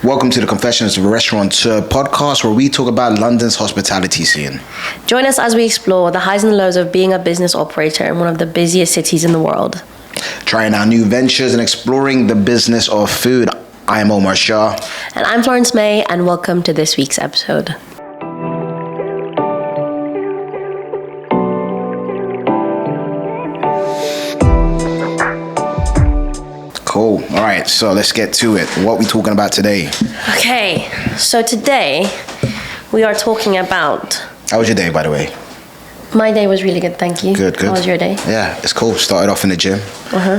Welcome to the Confessions of a Restauranteur podcast, where we talk about London's hospitality scene. Join us as we explore the highs and lows of being a business operator in one of the busiest cities in the world. Trying out new ventures and exploring the business of food. I am Omar Shah. And I'm Omar and Mae, and welcome to this week's episode. Cool. All right, so let's get to it. What are we talking about today? Okay, so today we are talking about... How was your day, by the way? My day was really good, thank you. Good. How was your day? Yeah, it's cool. Started off in the gym.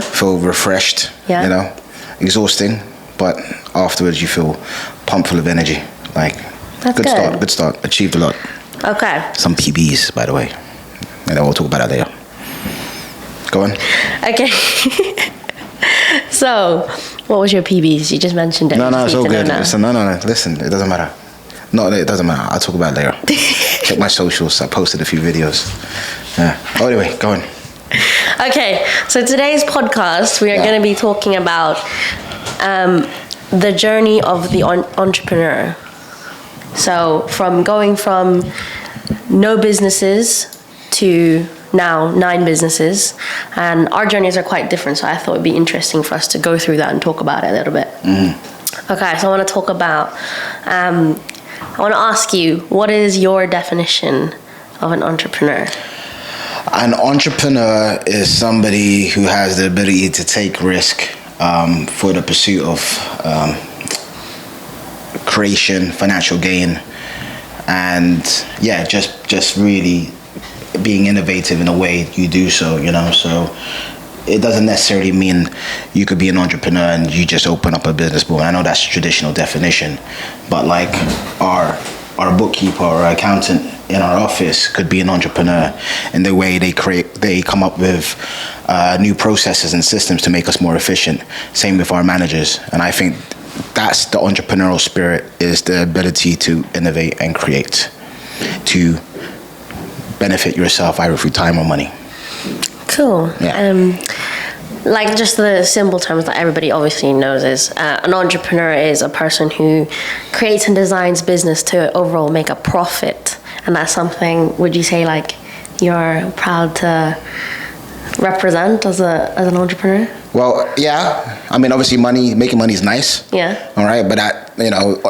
Feel refreshed, exhausting, but afterwards you feel pumped full of energy. That's good start. Achieved a lot. Okay. Some PBs, by the way. And then we'll talk about that later. Go on. Okay. So, what was your PBs? You just mentioned it. No, it's all good. Listen, listen, it doesn't matter. No, it doesn't matter. I'll talk about it later. Check my socials. I posted a few videos. Yeah. Oh, anyway, go on. Okay, so today's podcast, we are going to be talking about the journey of the entrepreneur. So, from going from no businesses to now 9 businesses, and our journeys are quite different, so I thought it'd be interesting for us to go through that and talk about it a little bit. Okay, so I want to talk about I want to ask you, what is your definition of an entrepreneur? An entrepreneur is somebody who has the ability to take risk for the pursuit of creation, financial gain, and just really being innovative in a way you do so, so it doesn't necessarily mean you could be an entrepreneur and you just open up a business. Boom. I know that's a traditional definition, but like our bookkeeper or accountant in our office could be an entrepreneur in the way they come up with new processes and systems to make us more efficient. Same with our managers. And I think that's the entrepreneurial spirit, is the ability to innovate and create, to benefit yourself either through time or money. Cool. Yeah. Like just the simple terms that everybody obviously knows is an entrepreneur is a person who creates and designs business to overall make a profit, and that's something, would you say, like, you're proud to represent as an entrepreneur? Well, yeah. I mean, obviously, making money is nice. Yeah. All right, but that,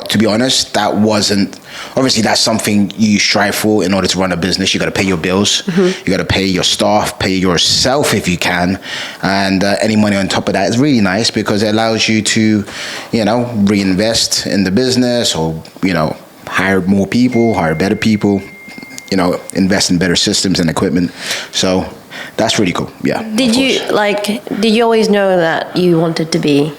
to be honest, that wasn't. Obviously, that's something you strive for in order to run a business. You got to pay your bills. You got to pay your staff, pay yourself if you can, and any money on top of that is really nice because it allows you to, reinvest in the business, or hire more people, hire better people, invest in better systems and equipment. So that's really cool. Yeah. Did you always know that you wanted to be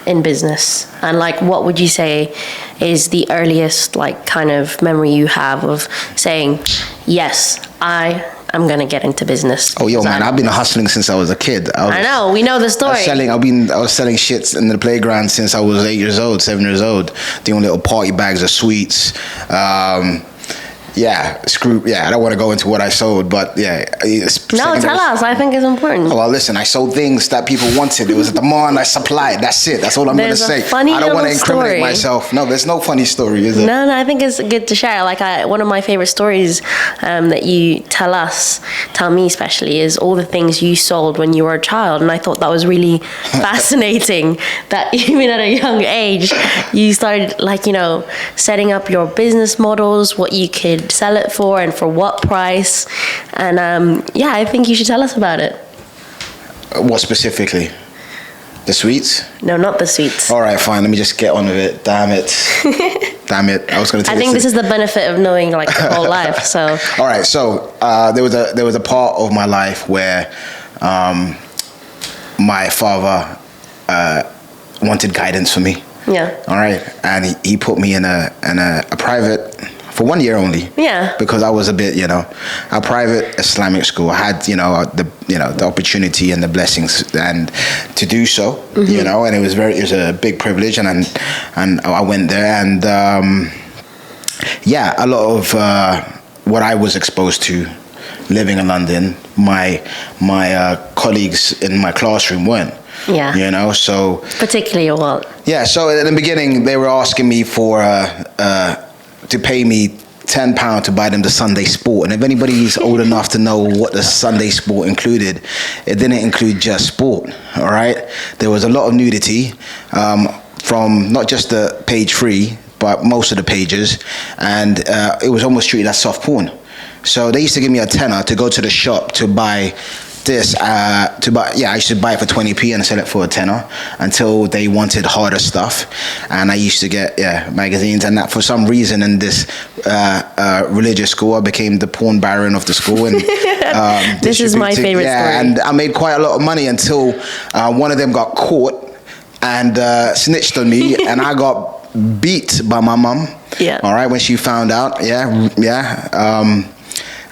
in business? And what would you say is the earliest kind of memory you have of saying, yes, I am going to get into business? Oh, man, I've been hustling since I was a kid. I know, we know the story. I was selling shits in the playground since I was 8 years old, 7 years old, doing little party bags of sweets. I don't want to go into what I sold, but tell us. I think it's important. Well, listen, I sold things that people wanted. It was a demand, I supplied. That's it. That's all I'm going to say. I don't want to incriminate myself. No, there's no funny story, is it? No, I think it's good to share. One of my favorite stories that you tell me especially, is all the things you sold when you were a child, and I thought that was really fascinating. That even at a young age, you started setting up your business models, what you could sell it for and for what price, and I think you should tell us about it. What specifically? The sweets? No, not the sweets. All right, fine, let me just get on with it. Damn it. I was going to I think this is the benefit of knowing the whole life. So all right, so there was a part of my life where my father wanted guidance for me. Yeah. All right, and he put me in a private, for 1 year only. Yeah. Because I was a bit, a private Islamic school. I had, the opportunity and the blessings and to do so, and it was a big privilege, and I went there, and a lot of what I was exposed to living in London, my colleagues in my classroom weren't. Yeah. You know, so particularly your wallet. yeah. So in the beginning, they were asking me for to pay me £10 to buy them the Sunday Sport. And if anybody's old enough to know what the Sunday Sport included, it didn't include just sport. All right, there was a lot of nudity from not just the page 3, but most of the pages, and it was almost treated as soft porn. So they used to give me a tenner to go to the shop to buy this. I used to buy it for 20p and sell it for a tenner until they wanted harder stuff. And I used to get magazines, and that for some reason in this religious school, I became the porn baron of the school. And this is my favorite story. And I made quite a lot of money until one of them got caught and snitched on me, and I got beat by my mum. Yeah. All right, when she found out.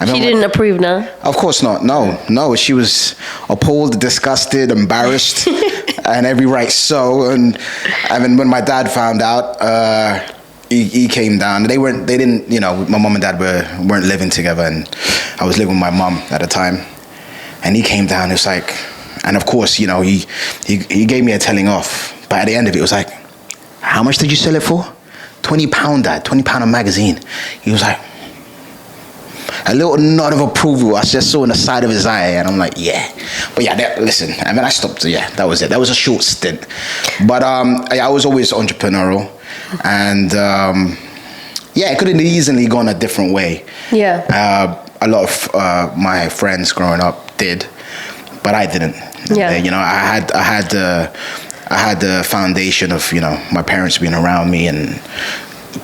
She didn't approve, no? Of course not. No. She was appalled, disgusted, embarrassed, and every right so. And then when my dad found out, he came down. They didn't. You know, my mum and dad weren't living together, and I was living with my mum at the time. And he came down. It's like, and of course, you know, he gave me a telling off. But at the end of it, it was like, how much did you sell it for? £20, Dad. £20 a magazine. He was like, a little nod of approval I just saw in the side of his eye, and I'm like, yeah. But yeah, listen, I mean, I stopped. Yeah, that was it. That was a short stint. But I was always entrepreneurial, and it could have easily gone a different way. Yeah. A lot of my friends growing up did, but I didn't. Yeah. You know, I had the foundation of, you know, my parents being around me and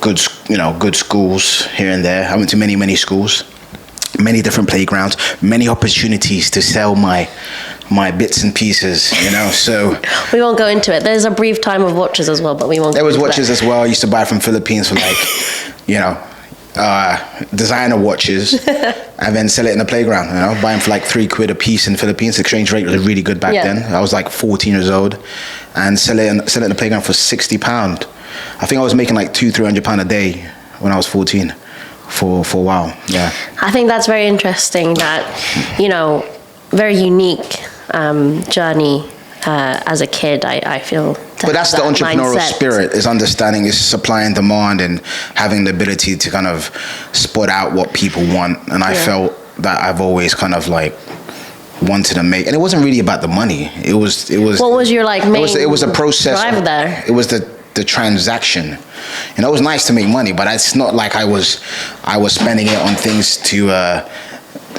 good schools here and there. I went to many schools, many different playgrounds, many opportunities to sell my bits and pieces, you know, so. We won't go into it. There's a brief time of watches as well, but we won't. There was watches as well. I used to buy from Philippines for like, you know, designer watches and then sell it in the playground, you know, buy them for like £3 a piece in Philippines. Exchange rate was really good back then. I was like 14 years old, and sell it in the playground for £60. I think I was making like £200-300 a day when I was 14 for a while. Yeah. I think that's very interesting, that, you know, very unique journey as a kid, I feel. But that's the entrepreneurial spirit, is understanding is supply and demand and having the ability to kind of spot out what people want. And I felt that I've always kind of like wanted to make, and it wasn't really about the money. It was. What was your like main? It was a process. Drive there. It was the transaction. You know, it was nice to make money, but it's not like I was spending it on things to.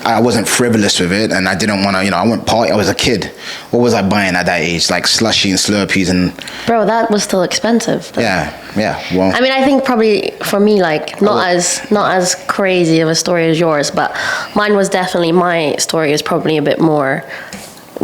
I wasn't frivolous with it, and I didn't want to, you know, I went party. I was a kid. What was I buying at that age? Like slushy and Slurpees and. Bro, that was still expensive. Though. Yeah. Well. I mean, I think probably for me, like not as crazy of a story as yours, but mine was definitely, my story is probably a bit more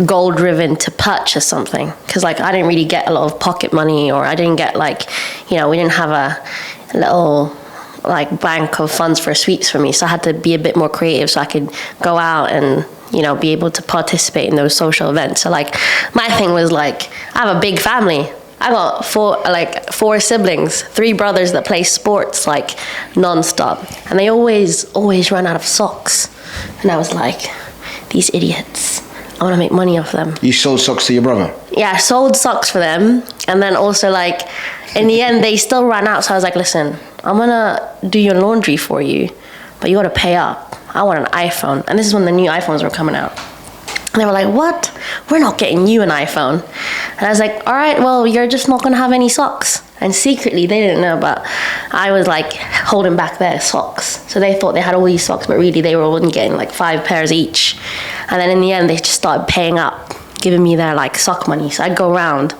goal driven to purchase something, because like I didn't really get a lot of pocket money, or I didn't get like, you know, we didn't have a little like bank of funds for sweets for me, so I had to be a bit more creative so I could go out and, you know, be able to participate in those social events. So like my thing was like, I have a big family. I got four siblings, 3 brothers that play sports like non-stop, and they always run out of socks, and I was like, these idiots, I want to make money off them. You sold socks to your brother? Yeah, I sold socks for them, and then also like in the end they still ran out, so I was like, listen, I'm gonna do your laundry for you, but you gotta pay up. I want an iPhone. And this is when the new iPhones were coming out. And they were like, what? We're not getting you an iPhone. And I was like, all right, well, you're just not gonna have any socks. And secretly, they didn't know, but I was like holding back their socks. So they thought they had all these socks, but really they were only getting like 5 pairs each. And then in the end, they just started paying up, giving me their like sock money. So I'd go around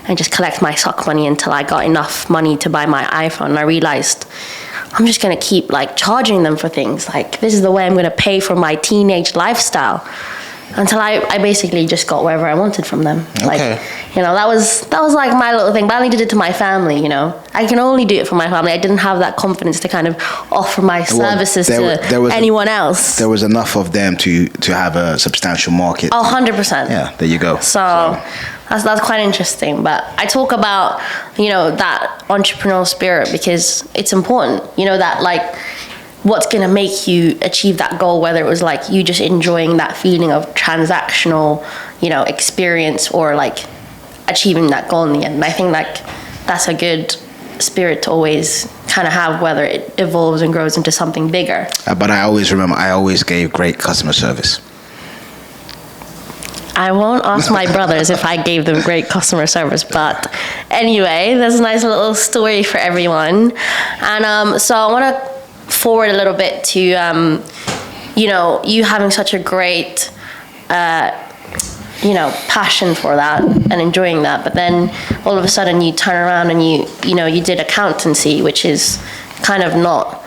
and just collect my sock money until I got enough money to buy my iPhone. And I realized I'm just gonna keep like charging them for things. Like, this is the way I'm gonna pay for my teenage lifestyle, until I basically just got wherever I wanted from them. Okay. Like, you know, that was like my little thing, but I only did it to my family, you know. I can only do it for my family. I didn't have that confidence to kind of offer my services to anyone else. There was enough of them to have a substantial market. Oh, 100%. Yeah, there you go. So. That's quite interesting. But I talk about, you know, that entrepreneurial spirit because it's important, you know, that like what's going to make you achieve that goal, whether it was like you just enjoying that feeling of transactional, you know, experience, or like achieving that goal in the end. And I think like that's a good spirit to always kind of have, whether it evolves and grows into something bigger. But I always remember, I always gave great customer service. I won't ask my brothers if I gave them great customer service, but anyway, there's a nice little story for everyone. And so I want to forward a little bit to, you know, you having such a great, you know, passion for that and enjoying that, but then all of a sudden you turn around and you know, you did accountancy, which is kind of not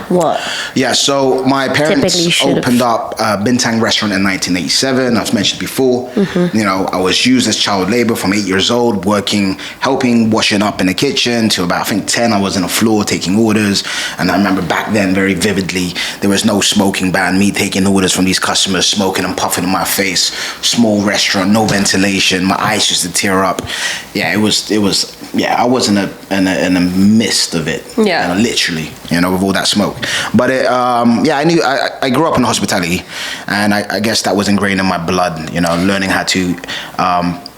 what. Yeah, so my parents opened up Bintang restaurant in 1987. I've mentioned before. You know, I was used as child labor from 8 years old, helping washing up in the kitchen to about, I think, 10. I was on the floor taking orders. And I remember back then very vividly, there was no smoking ban. Me taking orders from these customers, smoking and puffing in my face. Small restaurant, no ventilation. My eyes used to tear up. Yeah, it was. Yeah, I was in the midst of it. Yeah, you know, literally. You know, with all that smoke. But yeah, I grew up in hospitality, and I guess that was ingrained in my blood. You know, learning how to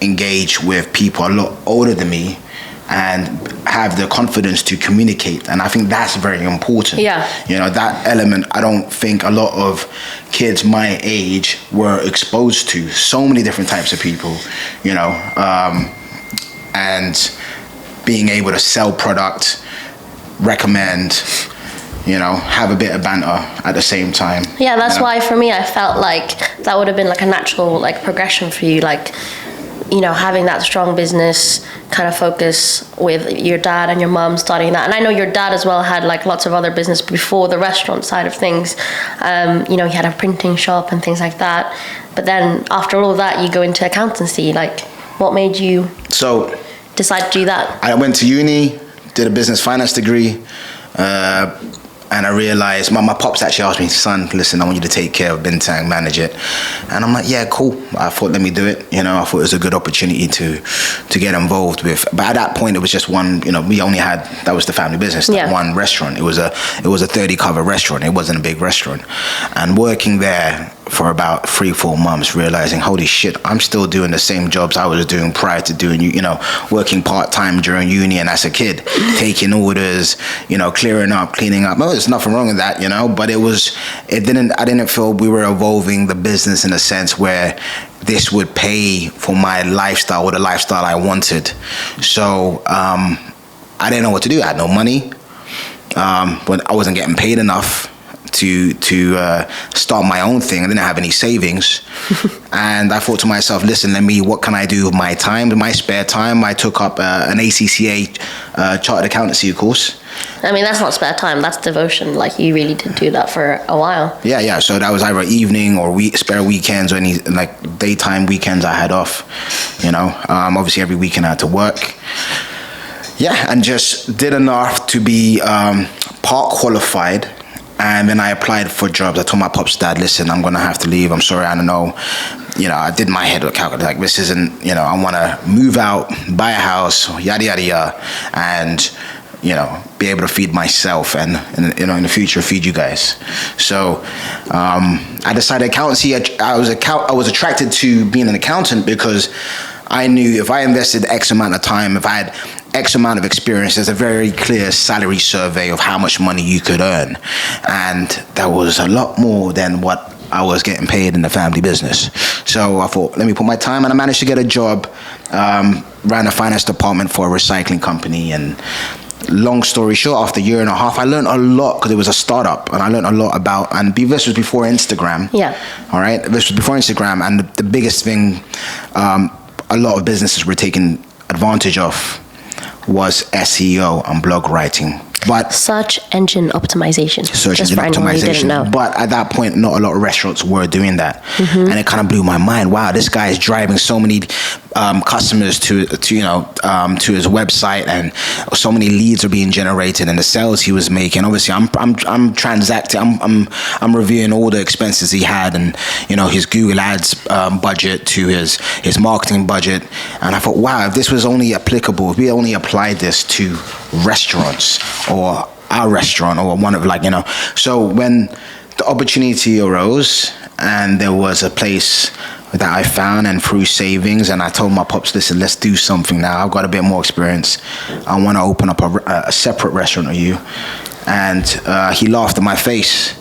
engage with people a lot older than me, and have the confidence to communicate. And I think that's very important. Yeah. You know, that element, I don't think a lot of kids my age were exposed to. So many different types of people, you know, and being able to sell product, recommend, you know, have a bit of banter at the same time. Yeah, that's you know? Why for me I felt like that would have been like a natural like progression for you, like, you know, having that strong business kind of focus with your dad and your mom starting that. And I know your dad as well had like lots of other business before the restaurant side of things. You know, he had a printing shop and things like that. But then after all of that, you go into accountancy. Like, what made you decide to do that? I went to uni, did a business finance degree, and I realized, my pops actually asked me, son, listen, I want you to take care of Bintang, manage it. And I'm like, yeah, cool. I thought, let me do it. You know, I thought it was a good opportunity to get involved with. But at that point, it was just one, you know, we only had, that was the family business, that one restaurant. It was a 30 cover restaurant. It wasn't a big restaurant. And working there for about 3-4 months, realizing, holy shit, I'm still doing the same jobs I was doing prior to doing, you know, working part-time during uni and as a kid, taking orders, you know, cleaning up. Oh, there's nothing wrong with that, you know, but I didn't feel we were evolving the business in a sense where this would pay for my lifestyle or the lifestyle I wanted. So I didn't know what to do. I had no money, but I wasn't getting paid enough to start my own thing. I didn't have any savings. And I thought to myself, listen, what can I do with my time, my spare time? I took up an ACCA chartered accountancy course. I mean, that's not spare time, that's devotion. Like, you really did do that for a while. Yeah. So that was either evening or spare weekends or any like daytime weekends I had off, you know. Obviously every weekend I had to work. Yeah, and just did enough to be part qualified. And then I applied for jobs. I told my pops, dad, listen, I'm going to have to leave. I'm sorry, I don't know. You know, I did my head calculate, like, this isn't, you know, I want to move out, buy a house, yada, yada, yada, and, you know, be able to feed myself and you know, in the future, feed you guys. So I decided accountancy. I was attracted to being an accountant because I knew if I invested X amount of time, if I had X amount of experience, there's a very clear salary survey of how much money you could earn. And that was a lot more than what I was getting paid in the family business. So I thought, let me put my time, and I managed to get a job, ran a finance department for a recycling company. And long story short, after a year and a half, I learned a lot because it was a startup, and I learned a lot about, and this was before Instagram. Yeah. All right. This was before Instagram. And the biggest thing a lot of businesses were taking advantage of was SEO and blog writing. But search engine optimization. But at that point, not a lot of restaurants were doing that, and it kind of blew my mind. Wow, this guy is driving so many customers to his website, and so many leads are being generated, and the sales he was making. Obviously, I'm transacting. I'm reviewing all the expenses he had, and you know, his Google Ads budget to his marketing budget. And I thought, wow, if this was only applicable, if we only applied this to restaurants or our restaurant or one of, like, you know. So when the opportunity arose and there was a place that I found, and through savings, and I told my pops, listen, let's do something now. I've got a bit more experience. I want to open up a separate restaurant with you. And he laughed in my face.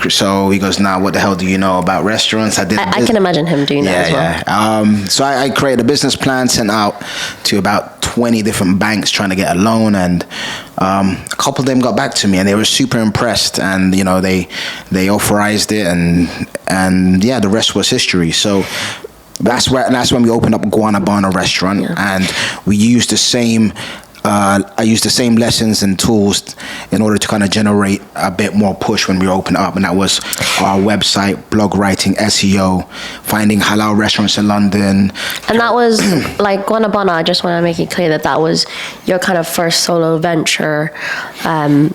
So he goes, "Now, what the hell do you know about restaurants?" I can imagine him doing that as well. Yeah. So I created a business plan, sent out to about 20 different banks trying to get a loan, and a couple of them got back to me, and they were super impressed, and they authorized it, and yeah, the rest was history. So that's when we opened up Guanabana restaurant, and we used the same. I used the same lessons and tools in order to kind of generate a bit more push when we opened up, and that was our website, blog writing, SEO, finding halal restaurants in London. And that was like Guanabana. I just want to make it clear that was your kind of first solo venture, your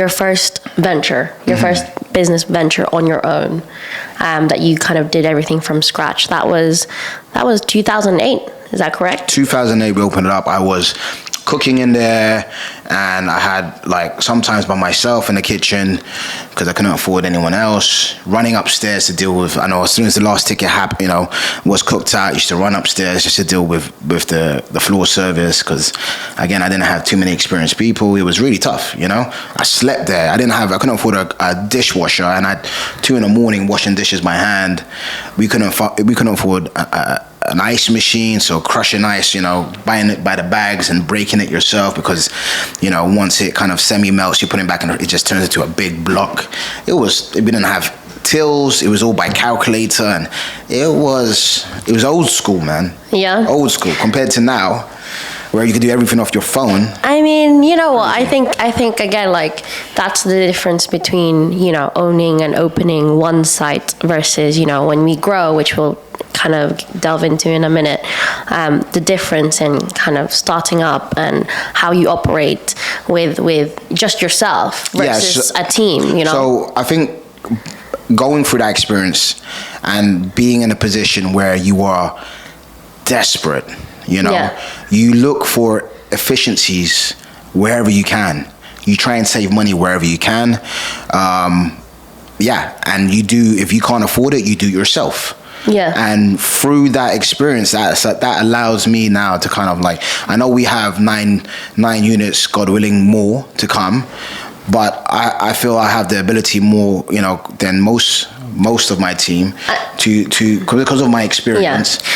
first venture, your first business venture on your own, that you kind of did everything from scratch. That was 2008. Is that correct? 2008, we opened it up. I was cooking in there, and I had like sometimes by myself in the kitchen because I couldn't afford anyone else, running upstairs to deal with, I know as soon as the last ticket was cooked out, I used to run upstairs just to deal with the floor service, because again, I didn't have too many experienced people. It was really tough. I slept there. I couldn't afford a dishwasher, and at 2 a.m. washing dishes by hand. We couldn't afford an ice machine, so crushing ice, buying it by the bags and breaking it yourself, because once it kind of semi-melts, you put it back and it just turns into a big block. We didn't have tills, it was all by calculator, and it was old school, man. Yeah. Old school compared to now, where you could do everything off your phone. I mean, you know what? I think again, like, that's the difference between, owning and opening one site versus, when we grow, which we'll kind of delve into in a minute, the difference in kind of starting up and how you operate with just yourself versus a team, So I think going through that experience and being in a position where you are desperate, you look for efficiencies wherever you can. You try and save money wherever you can. And you do, if you can't afford it, you do it yourself. Yeah. And through that experience, that allows me now to kind of like, I know we have nine units, God willing, more to come, but I feel I have the ability more, than most of my team because of my experience. Yeah.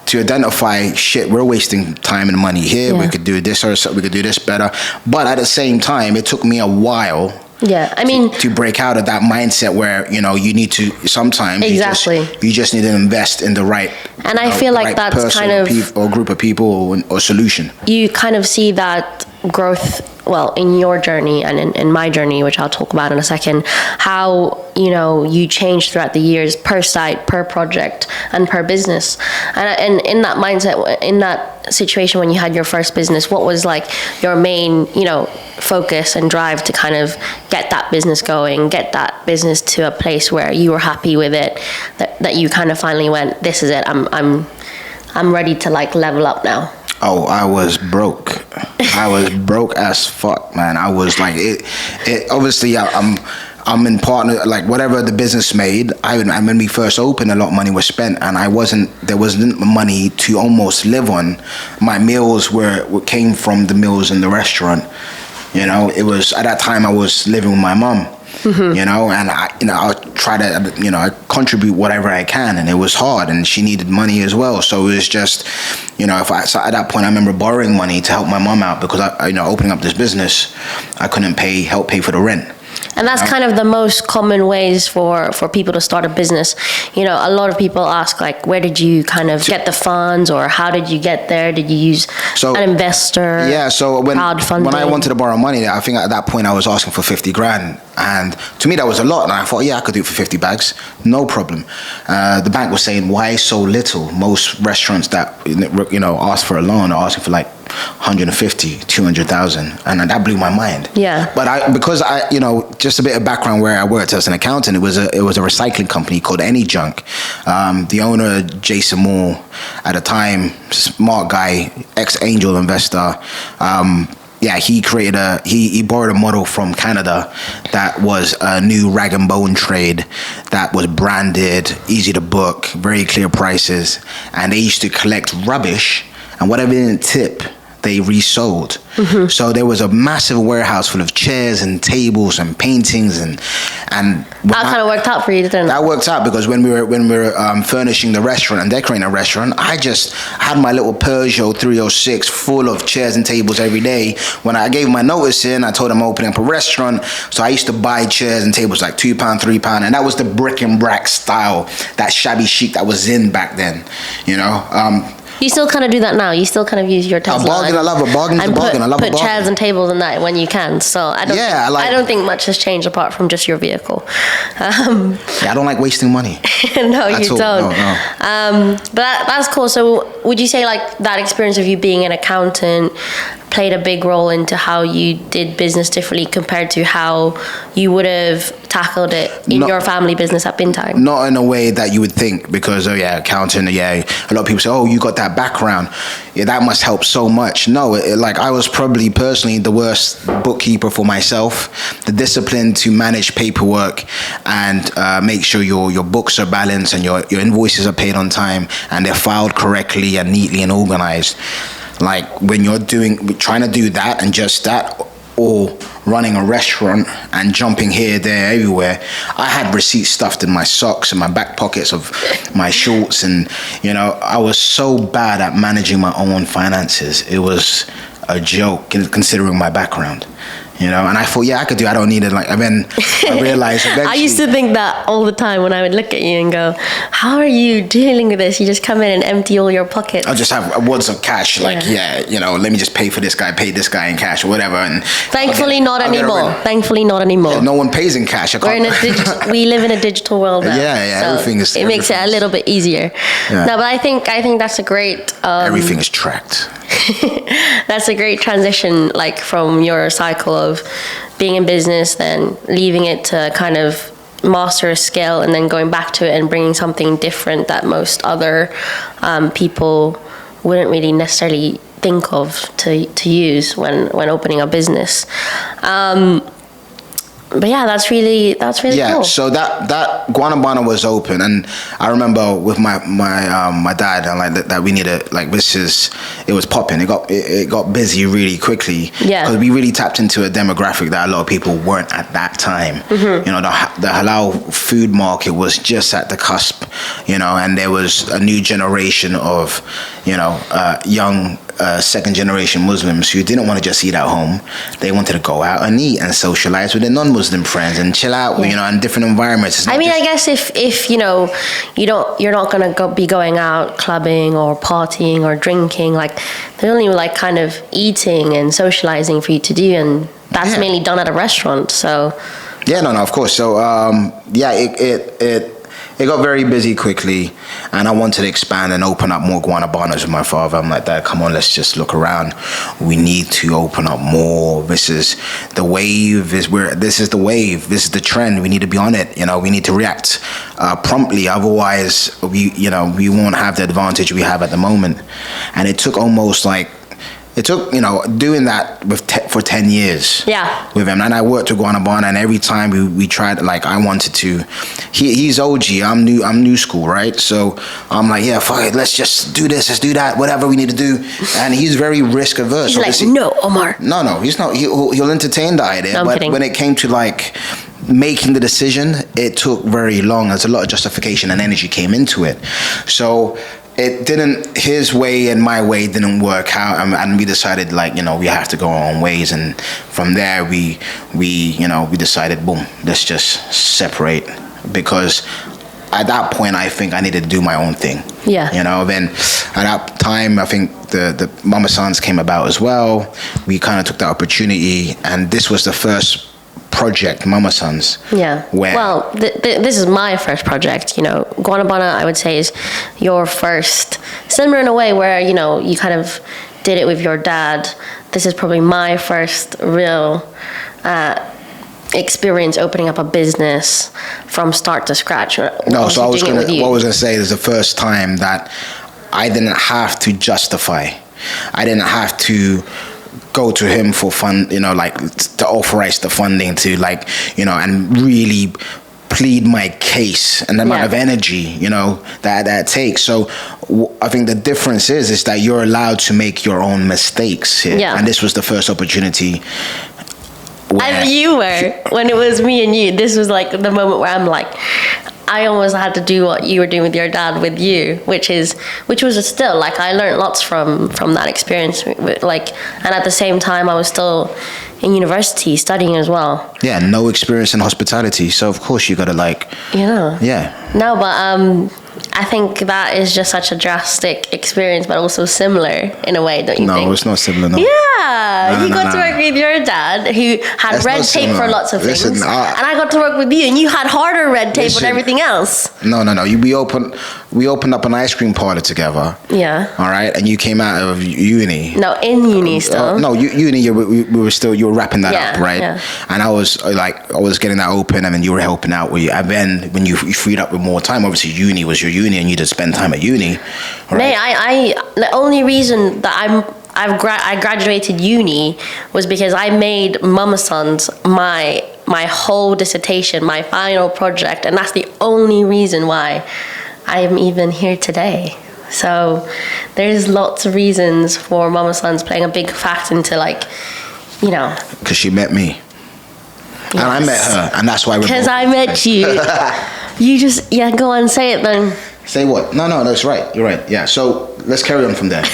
To identify, we're wasting time and money here. Yeah. We could do this, or we could do this better. But at the same time, it took me a while. Yeah, I mean, to break out of that mindset where you need to sometimes exactly you just need to invest in the right. And I feel like that's kind of or group of people or solution. You kind of see that growth, well, in your journey and in my journey, which I'll talk about in a second, how you change throughout the years per site, per project, and per business. And in that mindset, in that situation when you had your first business, what was like your main focus and drive to kind of get that business going, get that business to a place where you were happy with it, that you kind of finally went, this is it, I'm ready to like level up now? Oh, I was broke. I was broke as fuck, man. I was like, it obviously I'm in partner, like whatever the business made, when we first opened, a lot of money was spent, and there wasn't money to almost live on. My meals came from the meals in the restaurant. It was, at that time I was living with my mom. Mm-hmm. And I try to, I contribute whatever I can, and it was hard, and she needed money as well. So it was just, so at that point I remember borrowing money to help my mom out, because opening up this business, I couldn't help pay for the rent. And that's kind of the most common ways for people to start a business. A lot of people ask, like, where did you kind of get the funds, or how did you get there? Did you use an investor? Yeah, so when crowdfunding? I wanted to borrow money, I think at that point I was asking for 50 grand. And to me that was a lot. And I thought, I could do it for 50 bags, no problem. The bank was saying, why so little? Most restaurants that, ask for a loan are asking for like 150, 200,000, and that blew my mind. Yeah. But because just a bit of background where I worked as an accountant, it was a recycling company called Any Junk. The owner, Jason Moore, at the time, smart guy, ex-angel investor, he created he borrowed a model from Canada that was a new rag and bone trade that was branded, easy to book, very clear prices, and they used to collect rubbish, and whatever they didn't tip, they resold. So there was a massive warehouse full of chairs and tables and paintings, and that kind of worked out for you, didn't it? That worked out because when we were furnishing the restaurant and decorating the restaurant, I just had my little Peugeot 306 full of chairs and tables every day. When I gave my notice in, I told them I'm opening up a restaurant, so I used to buy chairs and tables like £2, £3, and that was the brick and brack style, that shabby chic that was in back then, you know. You still kind of do that now. You still kind of use your Tesla. A bargain, I love a bargain. And a bargain. I love a put bargain. chairs and tables in that when you can. So I don't think much has changed apart from just your vehicle. I don't like wasting money. No, you don't. No. But that's cool. So would you say like that experience of you being an accountant played a big role into how you did business differently compared to how you would have tackled it in your family business at Bintang? Not in a way that you would think, because accountant, a lot of people say, oh, you got that background, that must help so much. No, like I was probably personally the worst bookkeeper for myself. The discipline to manage paperwork and make sure your books are balanced and your invoices are paid on time and they're filed correctly and neatly and organized. Like when you're trying to do that and just that, or running a restaurant and jumping here, there, everywhere. I had receipts stuffed in my socks and my back pockets of my shorts, and I was so bad at managing my own finances. It was a joke considering my background. And I thought, I could do it. I don't need it. And then I realized eventually. I used to think that all the time when I would look at you and go, how are you dealing with this? You just come in and empty all your pockets. I'll just have wads of cash. Let me just pay for this guy, pay this guy in cash or whatever. And Thankfully, not anymore. Yeah, no one pays in cash. We live in a digital world now. Yeah. So everything is. It makes it a little bit easier. Yeah. No, but I think that's a great. Everything is tracked. That's a great transition, like from your cycle of being in business, then leaving it to kind of master a skill, and then going back to it and bringing something different that most other people wouldn't really necessarily think of to use when opening a business. But that's really cool. Yeah, so that Guanabana was open, and I remember with my dad, and that we needed it was popping. It got busy really quickly. Yeah, because we really tapped into a demographic that a lot of people weren't at that time. The halal food market was just at the cusp. And there was a new generation of young second generation Muslims who didn't want to just eat at home. They wanted to go out and eat and socialize with their non-Muslim friends and chill out, in different environments. I guess if you're not gonna be going out clubbing or partying or drinking, there's only kind of eating and socializing for you to do, and that's mainly done at a restaurant. So of course. So it got very busy quickly, and I wanted to expand and open up more Guanabanas with my father. I'm like, Dad, come on, let's just look around. We need to open up more. This is the wave. This is the wave. This is the trend. We need to be on it. We need to react promptly. Otherwise, we won't have the advantage we have at the moment. And it took doing that for 10 years with him. And I worked with Guanabana, and every time we tried, I wanted to, he's OG, I'm new school, right? So I'm like, fuck it, let's just do this, let's do that, whatever we need to do. And he's very risk averse. He's like, no, Omar. No, he's not. He'll entertain the idea, no, but when it came to making the decision, it took very long. There's a lot of justification and energy came into it. So it didn't, his way and my way didn't work out, and we decided we have to go our own ways. And from there we decided, boom, let's just separate, because at that point I think I needed to do my own thing. Then at that time I think the Mamasons came about as well. We kind of took the opportunity, and this was the first project, Mamasons. This is my first project. Guanabana, I would say, is your first, similar in a way where you kind of did it with your dad. This is probably my first real experience opening up a business from start to scratch. What I was gonna say is the first time that I didn't have to justify. I didn't have to go to him for fund, like to authorize the funding to like, and really plead my case and the amount of energy, that takes. So I think the difference is that you're allowed to make your own mistakes here. Yeah. And this was the first opportunity. As you were, when it was me and you, this was like the moment where I'm like, I almost had to do what you were doing with your dad with you, which was still like, I learned lots from that experience. Like, and at the same time, I was still in university studying as well. Yeah, no experience in hospitality, so of course you gotta like. Yeah. No, but I think that is just such a drastic experience, but also similar in a way, don't you think? No, it's not similar, no. Yeah, you got to work with your dad, who had That's red tape for lots of things. Listen, and I got to work with you, and you had harder red tape on everything else. No. We opened up an ice cream parlor together. Yeah. All right, and you came out of uni. No, in uni still. No, uni. You were wrapping that up, right? Yeah. And I was getting that open, and then you were helping out with you. And then when you freed up with more time, obviously uni was your uni, and you just spend time at uni. Right? May the only reason that I graduated uni was because I made Mamasons my whole dissertation, my final project, and that's the only reason why I am even here today. So there's lots of reasons for Mamasons playing a big factor into Because she met me. Yes. And I met her, and that's why we're because I met you. You just go on, say it then. Say what? No, that's right. You're right. Yeah. So let's carry on from there.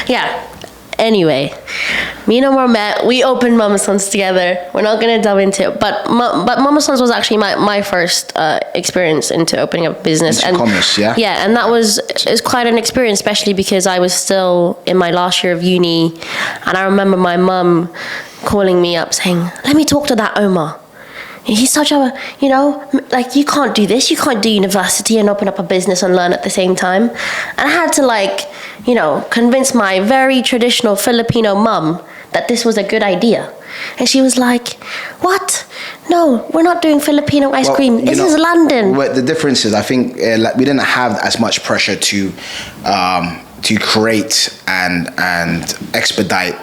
Yeah. Anyway, me and Omar met. We opened Mamasons together. We're not gonna delve into it, but Mamasons was actually my first experience into opening up a business and commerce. Yeah. Yeah, and that was quite an experience, especially because I was still in my last year of uni, and I remember my mum calling me up saying, "Let me talk to that Omar. He's such a, you can't do this. You can't do university and open up a business and learn at the same time." And I had to convince my very traditional Filipino mum that this was a good idea. And she was like, "What? No, we're not doing Filipino ice cream. This is London." But the difference is, I think we didn't have as much pressure to create and expedite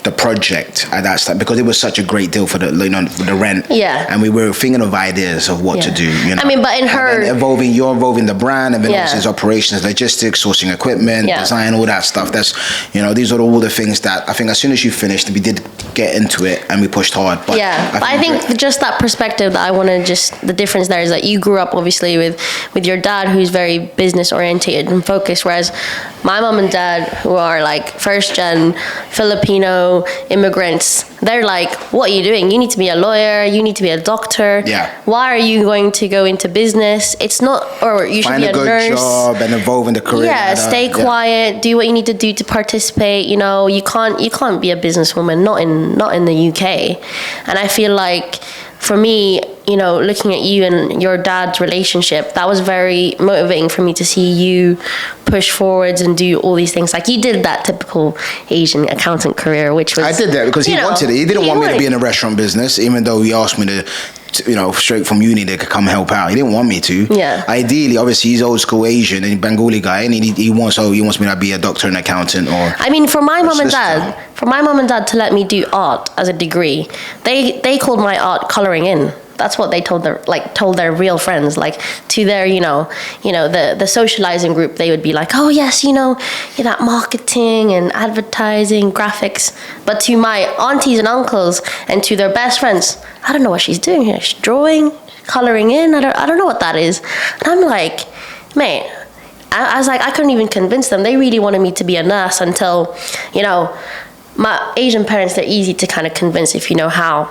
the project at that time, because it was such a great deal for the rent. Yeah. And we were thinking of ideas of what to do. I mean, but you're involving the brand, and then obviously operations, logistics, sourcing equipment, design, all that stuff. That's these are all the things that I think as soon as you finished, we did get into it and we pushed hard. But I think just that perspective that I want to the difference there is that you grew up obviously with your dad, who's very business oriented and focused, whereas my mom and dad, who are like first gen Filipino immigrants, they're like, "What are you doing? You need to be a lawyer, you need to be a doctor. Yeah. Why are you going to go into business? It's not, or you should be a nurse. Find a good job and evolve in the career. Yeah, stay quiet, do what you need to do to participate. You can't be a businesswoman, not in the UK." And I feel like for me, looking at you and your dad's relationship, that was very motivating for me to see you push forwards and do all these things. Like, you did that typical Asian accountant career, which was... I did that because he wanted it. He didn't want me to be in a restaurant business, even though he asked me to straight from uni to come help out. He didn't want me to. Yeah. Ideally, obviously, he's old school Asian and Bengali guy, and he wants me to be a doctor and accountant or. I mean, for my mom and dad to let me do art as a degree, they called my art coloring in. That's what they told their real friends, to their the socializing group. They would be like, "Oh yes, that marketing and advertising, graphics." But to my aunties and uncles and to their best friends, "I don't know what she's doing here. She's drawing, coloring in. I don't know what that is." And I'm like, mate, I was like, I couldn't even convince them. They really wanted me to be a nurse until, my Asian parents, they're easy to kind of convince if you know how.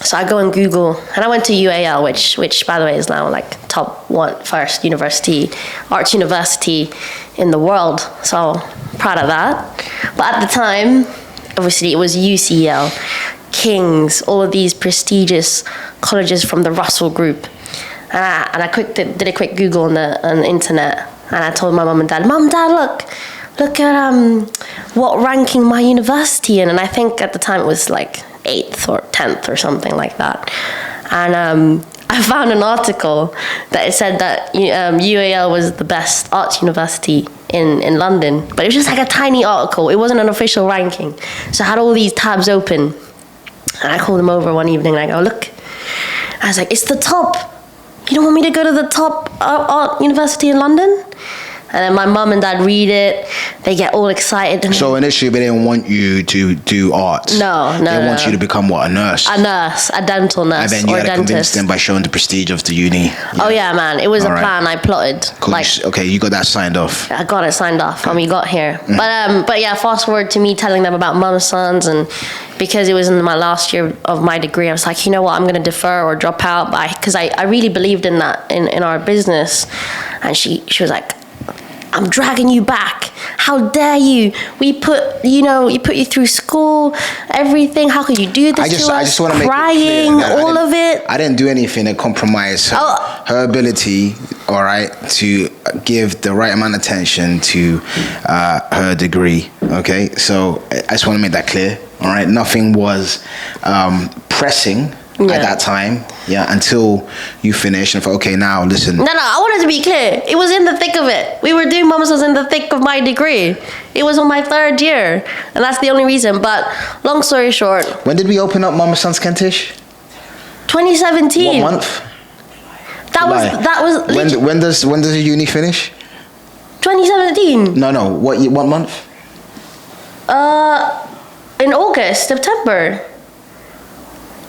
So I go and Google, and I went to UAL, which by the way is now top first arts university in the world. So proud of that. But at the time, obviously it was UCL, King's, all of these prestigious colleges from the Russell Group. And I did a quick Google on the internet, and I told my mum and dad, "Mum, Dad, look at what ranking my university in." And I think at the time it was 8th or 10th or something like that. And I found an article that it said that UAL was the best arts university in London, but it was just like a tiny article. It wasn't an official ranking. So I had all these tabs open, and I called them over one evening and I go, look, I was like, it's the top. You don't want me to go to the top art university in London? And then my mum and dad read it. They get all excited. And so initially, they didn't want you to do art. No. They want you to become what? A nurse? A nurse, a dental nurse, and then you or had a to dentist. convince them by showing the prestige of the uni. Yeah. Oh yeah, man. It was All a right. plan I plotted. Cool. Like, Okay, you got that signed off. I got it signed off when we got here. But yeah, fast forward to me telling them about Mamasons, and because it was in my last year of my degree, I was like, you know what, I'm going to defer or drop out, because I really believed in that, in our business. And she was like, I'm dragging you back. How dare you? We put you through school, everything. How could you do this to us? I just want to make crying, it clear all of it. I didn't do anything to compromise her ability, all right, to give the right amount of attention to her degree, okay? So I just want to make that clear, all right? Nothing was pressing at that time, until you finish and thought, okay, now listen. No, I wanted to be clear. It was in the thick of it. We were doing Mamasons in the thick of my degree. It was on my 3rd year, and that's the only reason. But long story short, when did we open up Mamasons Kentish? 2017. What month? That was when does the uni finish? 2017. No. What month? In August, September.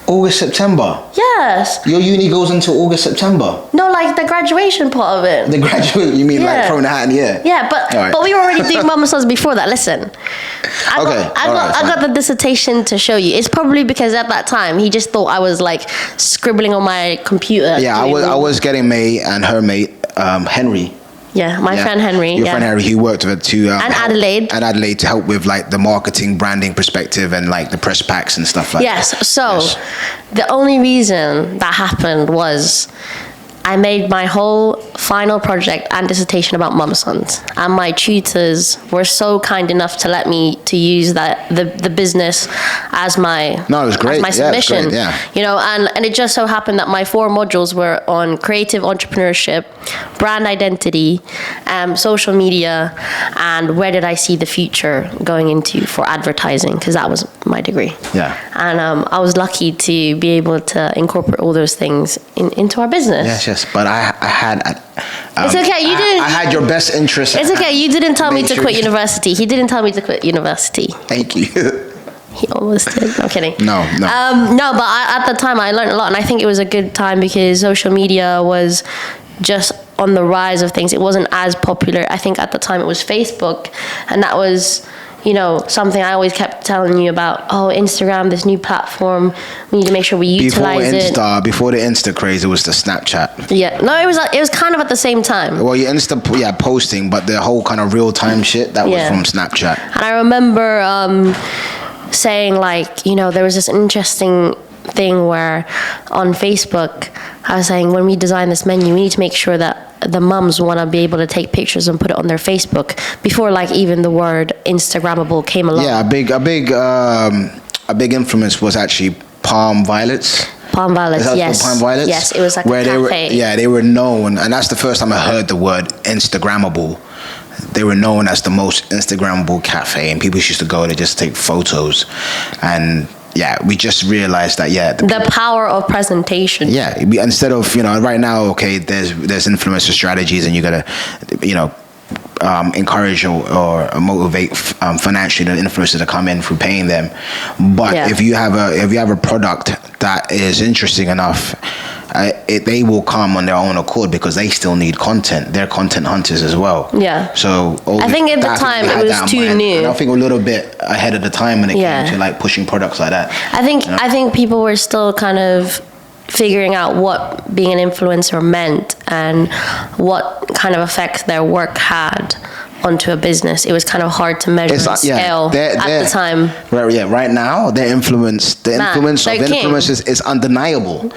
August, September. Yes. Your uni goes until August, September. No, like the graduation part of it. The graduate, you mean like throwing the hat in the air? Yeah, but we were already doing Mamasons before that. Listen, I got the dissertation to show you. It's probably because at that time he just thought I was like scribbling on my computer. Yeah, I was getting Mae and her mate Henry. Yeah, my friend Henry. Your friend Henry, he worked with her to and Adelaide. And Adelaide to help with like the marketing, branding perspective, and like the press packs and stuff like that. Yes. So the only reason that happened was I made my whole final project and dissertation about Mamasons, and my tutors were so kind enough to let me to use the business as my it was great. as my submission. It was great, You know, and it just so happened that my 4 modules were on creative entrepreneurship, brand identity, social media, and where did I see the future going into for advertising, because that was my degree. Yeah. And I was lucky to be able to incorporate all those things into our business. Yes, but I had. It's okay. You didn't. I had your best interest. It's okay. You didn't tell me Make to sure quit you- university. He didn't tell me to quit university. Thank you. He almost did. No, I'm kidding. No. No, but at the time I learned a lot, and I think it was a good time because social media was just on the rise of things. It wasn't as popular. I think at the time it was Facebook, and that was, you know, something I always kept telling you about. Oh, Instagram, this new platform. We need to make sure we utilize it. Before the Insta craze, it was the Snapchat. Yeah, no, it was kind of at the same time. Well, your Insta, posting, but the whole kind of real time shit that was from Snapchat. And I remember saying, like, you know, there was this interesting thing where on Facebook I was saying, when we design this menu, we need to make sure that the mums want to be able to take pictures and put it on their Facebook before like even the word Instagrammable came along. Yeah, a big influence was actually Palm Violets. Palm Violets, yes. Palm Violets? Yes, it was like a cafe. They were known, and that's the first time I heard the word Instagrammable. They were known as the most Instagrammable cafe, and people used to go there just to take photos. And yeah, we just realized that, the power of presentation. Yeah, instead of, you know, right now, okay, there's influencer strategies, and you gotta, you know, encourage or motivate financially the influencers to come in through paying them. But if you have a product that is interesting enough, they will come on their own accord because they still need content. They're content hunters as well. Yeah. So I think at the time it was too new. And I think a little bit ahead of the time when it came to like pushing products like that. I think people were still kind of figuring out what being an influencer meant and what kind of effect their work had. onto a business. It was kind of hard to measure and scale at the time. Right now, the influence of influencers is undeniable.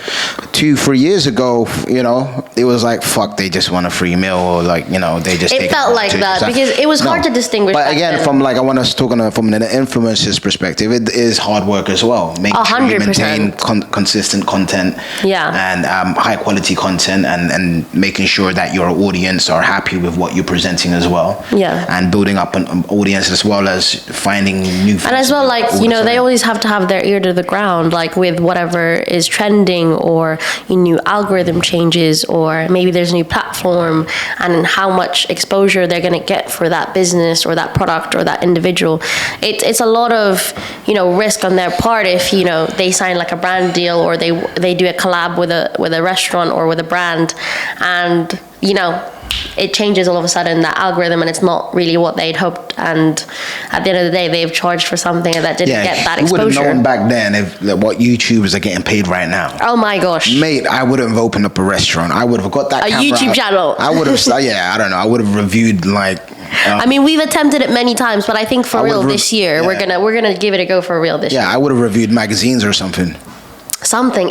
2-3 years ago, you know, it was like, fuck, they just want a free meal, or like, you know, they just. It felt like that because it was hard to distinguish. But again, from like, I want us talking from an influencer's perspective, it is hard work as well. Making sure you maintain consistent content, and high quality content, and making sure that your audience are happy with what you're presenting as well. Yeah. And building up an audience, as well as finding new. And as well, like, you know, they always have to have their ear to the ground, like with whatever is trending, or new algorithm changes, or maybe there's a new platform, and how much exposure they're going to get for that business or that product or that individual. It's a lot of, you know, risk on their part if, you know, they sign like a brand deal, or they do a collab with a restaurant or with a brand, and, you know, it changes all of a sudden, that algorithm, and it's not really what they'd hoped, and at the end of the day they've charged for something that didn't get that exposure. You would have known back then what YouTubers are getting paid right now. Oh my gosh, mate, I would have opened up a restaurant. I would have got that YouTube channel. I would have I don't know, I would have reviewed like I mean, we've attempted it many times, but I think for real this year we're gonna give it a go for real this year. I would have reviewed magazines or something,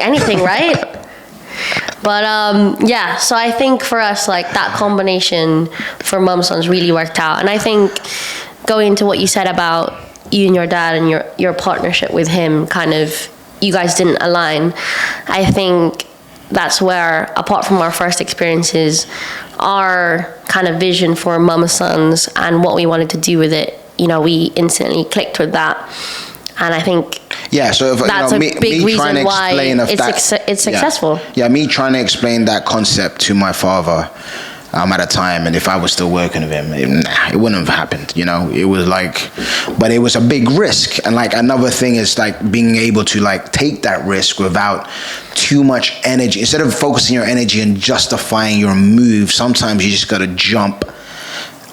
anything, right? But so I think for us, like, that combination for Mamasons really worked out. And I think going into what you said about you and your dad and your partnership with him, kind of, you guys didn't align. I think that's where, apart from our first experiences, our kind of vision for Mamasons and what we wanted to do with it, you know, we instantly clicked with that. And I think so if, that's you know, a big reason why it's successful. Me trying to explain that concept to my father at a time, and if I was still working with him, it wouldn't have happened. You know, it was like, but it was a big risk. And like, another thing is like being able to like take that risk without too much energy. Instead of focusing your energy and justifying your move, sometimes you just got to jump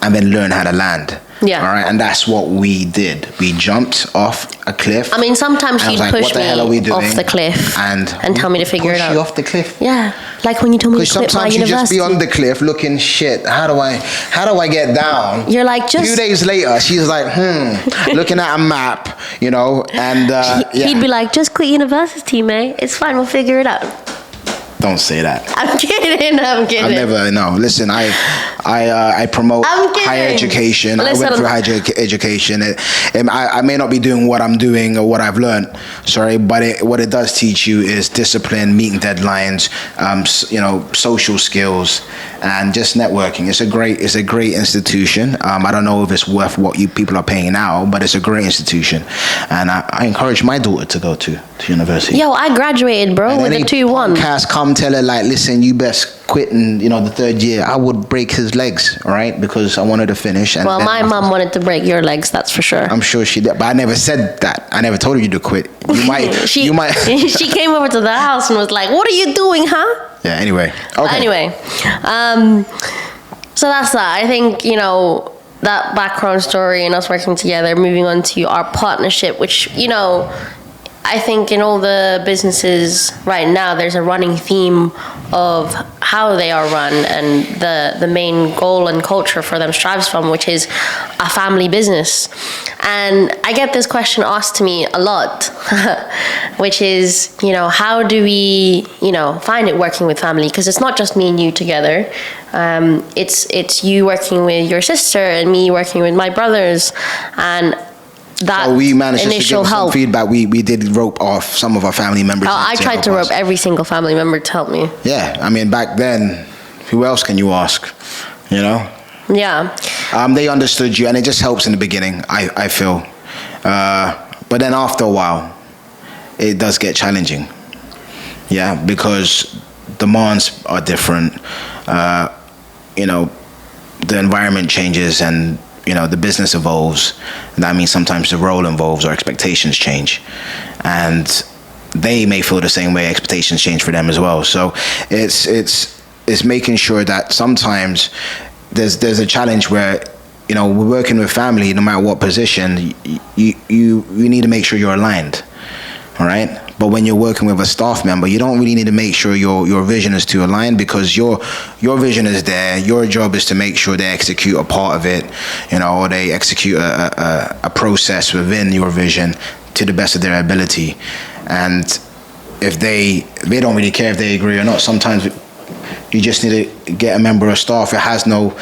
and then learn how to land. Yeah. All right. And that's what we did. We jumped off a cliff. I mean, sometimes you'd push me off the cliff and tell me to figure it out. Push you off the cliff? Yeah. Like when you told me to quit my university. Sometimes you just be on the cliff looking, shit, how do I get down? You're like, just... 2 days later, she's like, looking at a map, you know, and he'd be like, just quit university, mate. It's fine. We'll figure it out. Don't say that. I'm kidding. I never, no. Listen, I promote higher education. Listen, I went through higher education. I may not be doing what I'm doing or what I've learned, but what it does teach you is discipline, meeting deadlines, you know, social skills, and just networking. It's a great institution. I don't know if it's worth what you people are paying now, but it's a great institution, and I encourage my daughter to go to university. Yo, I graduated, bro, with a 2-1. Come tell her, like, listen, you best quit in, you know, the 3rd year. I would break his legs, all right, because I wanted to finish. And my mom wanted to break your legs, that's for sure. I'm sure she did, but I never said that. I never told you to quit. You might. She came over to the house and was like, "What are you doing, huh?" Yeah. Anyway. Okay. Anyway, so that's that. I think, you know, that background story and us working together, moving on to our partnership, which, you know, I think in all the businesses right now, there's a running theme of how they are run, and the main goal and culture for them strives from, which is a family business. And I get this question asked to me a lot, which is, you know, how do we, you know, find it working with family? Because it's not just me and you together. It's you working with your sister and me working with my brothers, and that we managed initial to give some feedback. We did rope off some of our family members. I tried to rope every single family member to help me. Yeah, I mean, back then, who else can you ask? You know? Yeah. They understood you, and it just helps in the beginning, I feel. But then after a while, it does get challenging. Yeah, because demands are different. You know, the environment changes, and you know, the business evolves. That means sometimes the role evolves or expectations change, and they may feel the same way. Expectations change for them as well. So it's making sure that sometimes there's a challenge where, you know, we're working with family. No matter what position, you need to make sure you're aligned. All right, But when you're working with a staff member, you don't really need to make sure your vision is to align, because your vision is there. Your job is to make sure they execute a part of it, or they execute a process within your vision to the best of their ability. And if they don't really care if they agree or not. Sometimes you just need to get a member of staff who has no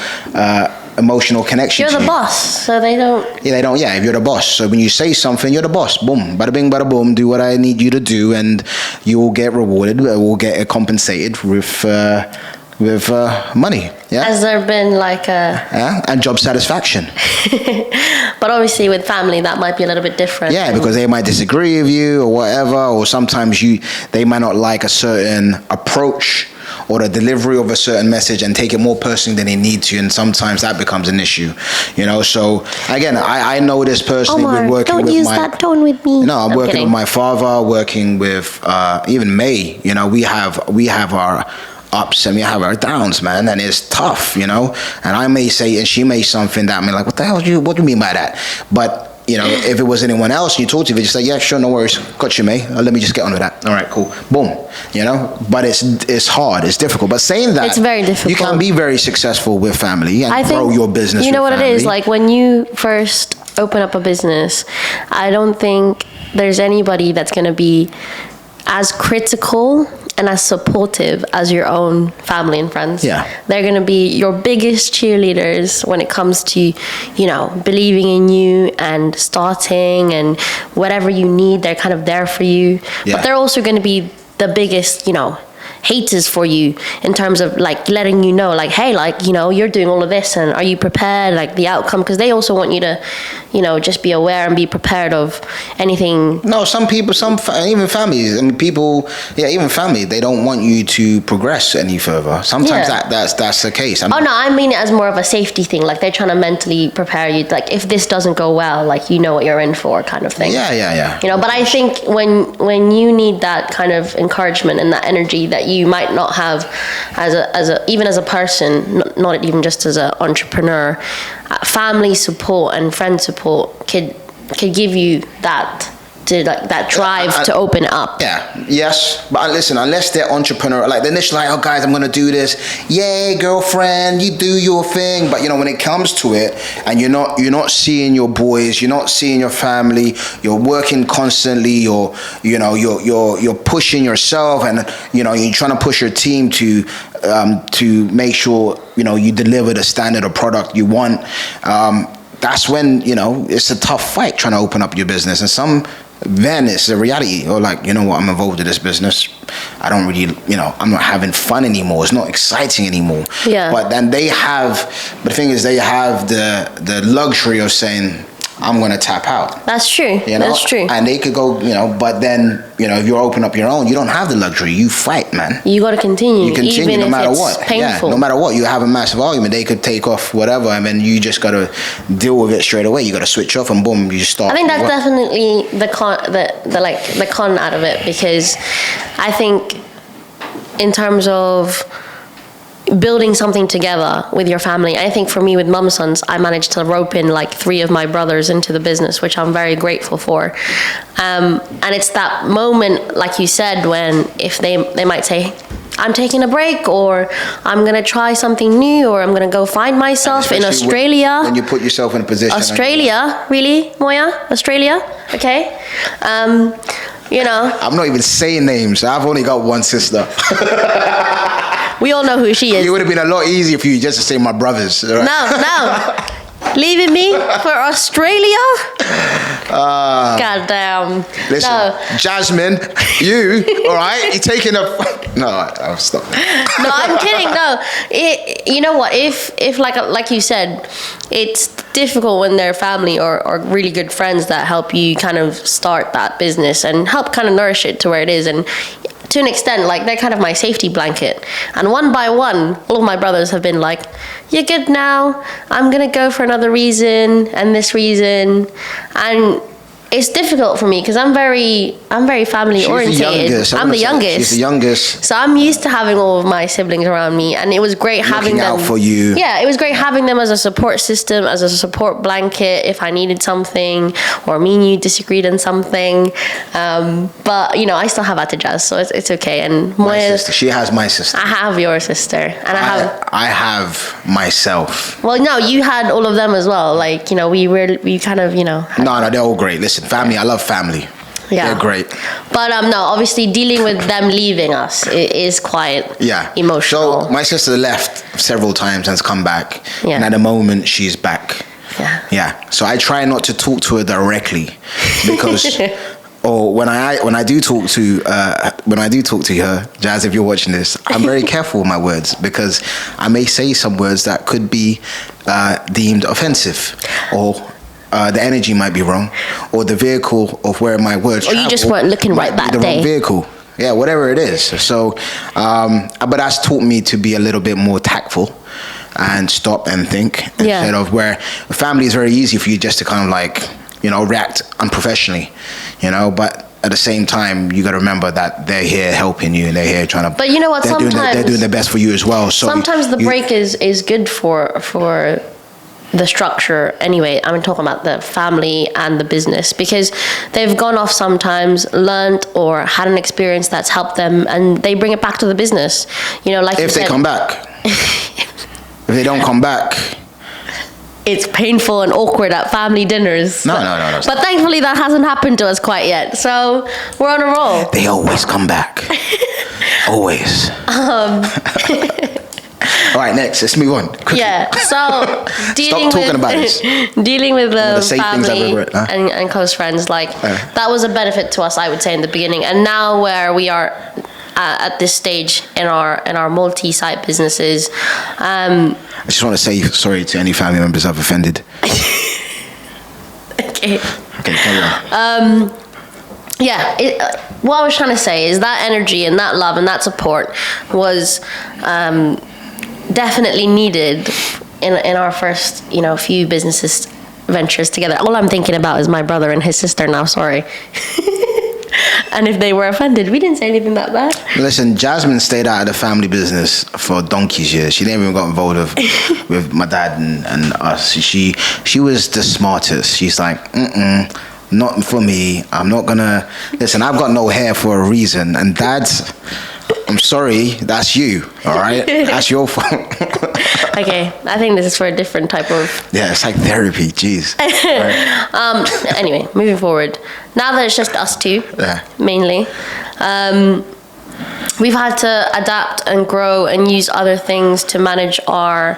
emotional connection You're to the you. boss, so they don't... Yeah, they don't. Yeah, if you're the boss. So when you say something, you're the boss. Boom. Bada bing, bada boom. Do what I need you to do, and you will get rewarded. Will get compensated with money. Yeah. Has there been like a... Yeah, and job satisfaction. But obviously with family, that might be a little bit different. Yeah, because they might disagree with you or whatever, or sometimes they might not like a certain approach or the delivery of a certain message and take it more personally than they need to, and sometimes that becomes an issue. So again, I know this personally. Omar, with working don't with use that tone with me. No, I'm working kidding. with my father, working with even Mae. We have our ups and we have our downs, man, and it's tough, and I may say, and she may something that I'm like, what the hell what do you mean by that? But if it was anyone else and you talk to me, just say, yeah, sure, no worries, got you, mate. Let me just get on with that. All right, cool, boom. But it's hard, it's difficult. But saying that, it's very difficult. You can be very successful with family and grow your business. You know what family. it is, like when you first open up a business, I don't think there's anybody that's going to be as critical and as supportive as your own family and friends. Yeah. They're going to be your biggest cheerleaders when it comes to, believing in you and starting and whatever you need, they're kind of there for you. Yeah. But they're also going to be the biggest, haters for you in terms of like letting you know, like, hey, like, you're doing all of this and are you prepared, like the outcome, because they also want you to just be aware and be prepared of anything. No, some people, even families, even family, they don't want you to progress any further. Sometimes that's the case. No, I mean it as more of a safety thing, like they're trying to mentally prepare you, like if this doesn't go well, like you know what you're in for, kind of thing. Yeah. But I think when you need that kind of encouragement and that energy that you might not have even as a person, not even just as an entrepreneur, family support and friend support could give you that drive to open it up. Yeah, yes, but listen, unless they're entrepreneur, like they're initially like, oh guys, I'm gonna do this, yay, girlfriend, you do your thing. But when it comes to it, and you're not seeing your boys, you're not seeing your family, you're working constantly, you're pushing yourself, and you're trying to push your team to make sure you deliver the standard of product you want. That's when it's a tough fight trying to open up your business, and then it's a reality, or like, I'm involved in this business, I don't really, I'm not having fun anymore, it's not exciting anymore. Yeah. But then the thing is, they have the luxury of saying, I'm going to tap out. That's true. That's true. And they could go, but then, if you open up your own, you don't have the luxury. You fight, man. You got to continue. You continue even no if matter it's what. painful. Yeah, no matter what. You have a massive argument. They could take off whatever, and then you just got to deal with it straight away. You got to switch off, and boom, you just start. I think that's definitely the con out of it, because I think in terms of building something together with your family, I think for me with Mamasons, I managed to rope in like 3 of my brothers into the business, which I'm very grateful for. And it's that moment, like you said, when if they might say, I'm taking a break, or I'm going to try something new, or I'm going to go find myself in Australia. When you put yourself in a position. Australia, really, Moya? Australia? Okay. I'm not even saying names. I've only got one sister. We all know who she is. It would have been a lot easier for you just to say my brothers. Right? No. Leaving me for Australia? God damn. Listen, no. Jasmine, you, all right? You're taking a... No, I'll stop. No, I'm kidding. No. You know what? If like you said, it's difficult when they're family or really good friends that help you kind of start that business and help kind of nourish it to where it is. And to an extent, like, they're kind of my safety blanket. And one by one, all of my brothers have been like, you're good now, I'm gonna go for another reason and this reason. And it's difficult for me because I'm very family oriented. I'm the youngest. She's the youngest. So I'm used to having all of my siblings around me, and it was great having them. Looking out for you. Yeah, it was great having them as a support system, as a support blanket if I needed something, or me and you disagreed on something. But you know, I still have Atijaz, so it's okay. And my sister, she has my sister. I have your sister, and I have myself. Well, no, you had all of them as well. Like, you know, we kind of, you know. No, they're all great. Listen, family, I love family. Yeah. They're great. But no, obviously dealing with them leaving us is quite emotional. So my sister left several times and has come back. Yeah. And at the moment she's back. Yeah. Yeah. So I try not to talk to her directly because or when I do talk to her, Jazz, if you're watching this, I'm very careful with my words because I may say some words that could be deemed offensive, or the energy might be wrong, or the vehicle of where my words or you just weren't looking right that day. Wrong vehicle. Yeah, whatever it is. So, but that's taught me to be a little bit more tactful and stop and think instead of where family is very easy for you just to kind of like, you know, react unprofessionally, you know, but at the same time, you got to remember that they're here helping you and they're here trying to. But you know what? They're doing their best for you as well. So sometimes the break is good for the structure. Anyway, I'm talking about the family and the business because they've gone off sometimes, learned or had an experience that's helped them, and they bring it back to the business. You know, like if they come back. If they don't come back. It's painful and awkward at family dinners. No. But thankfully that hasn't happened to us quite yet. So we're on a roll. They always come back. Always. All right, next. Let's move on. Quickly. Yeah. So dealing with the family and close friends, like that was a benefit to us, I would say, in the beginning. And now where we are at this stage in our multi-site businesses. I just want to say sorry to any family members I've offended. Okay, carry on. What I was trying to say is that energy and that love and that support was definitely needed in our first, you know, few businesses ventures together. All I'm thinking about is my brother and his sister now. Sorry. And if they were offended, we didn't say anything that bad. Listen, Jasmine stayed out of the family business for donkey's years. She never even got involved with my dad and us. She was the smartest. She's like, not for me. I'm not gonna listen. I've got no hair for a reason. And Dad's, I'm sorry, that's you. All right, that's your fault. Okay, I think this is for a different type of. Yeah, it's like therapy. Jeez. Right. Anyway, moving forward. Now that it's just us two, mainly, we've had to adapt and grow and use other things to manage our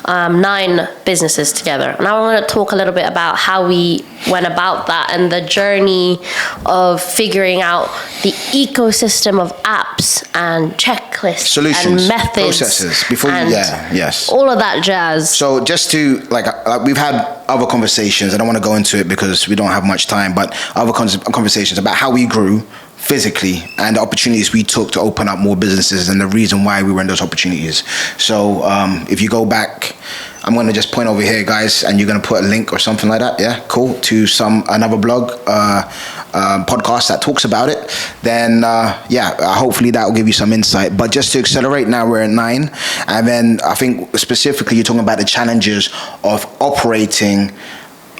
9 businesses together. And I want to talk a little bit about how we went about that and the journey of figuring out the ecosystem of apps and checklists, solutions, and methods, processes before all of that jazz. So just to like we've had other conversations. I don't want to go into it because we don't have much time, but other conversations about how we grew physically and the opportunities we took to open up more businesses and the reason why we were in those opportunities. So if you go back, I'm going to just point over here, guys, and you're going to put a link or something like that. Yeah, cool. To another blog podcast that talks about it. Then hopefully that will give you some insight. But just to accelerate, now we're at 9, and then I think specifically you're talking about the challenges of operating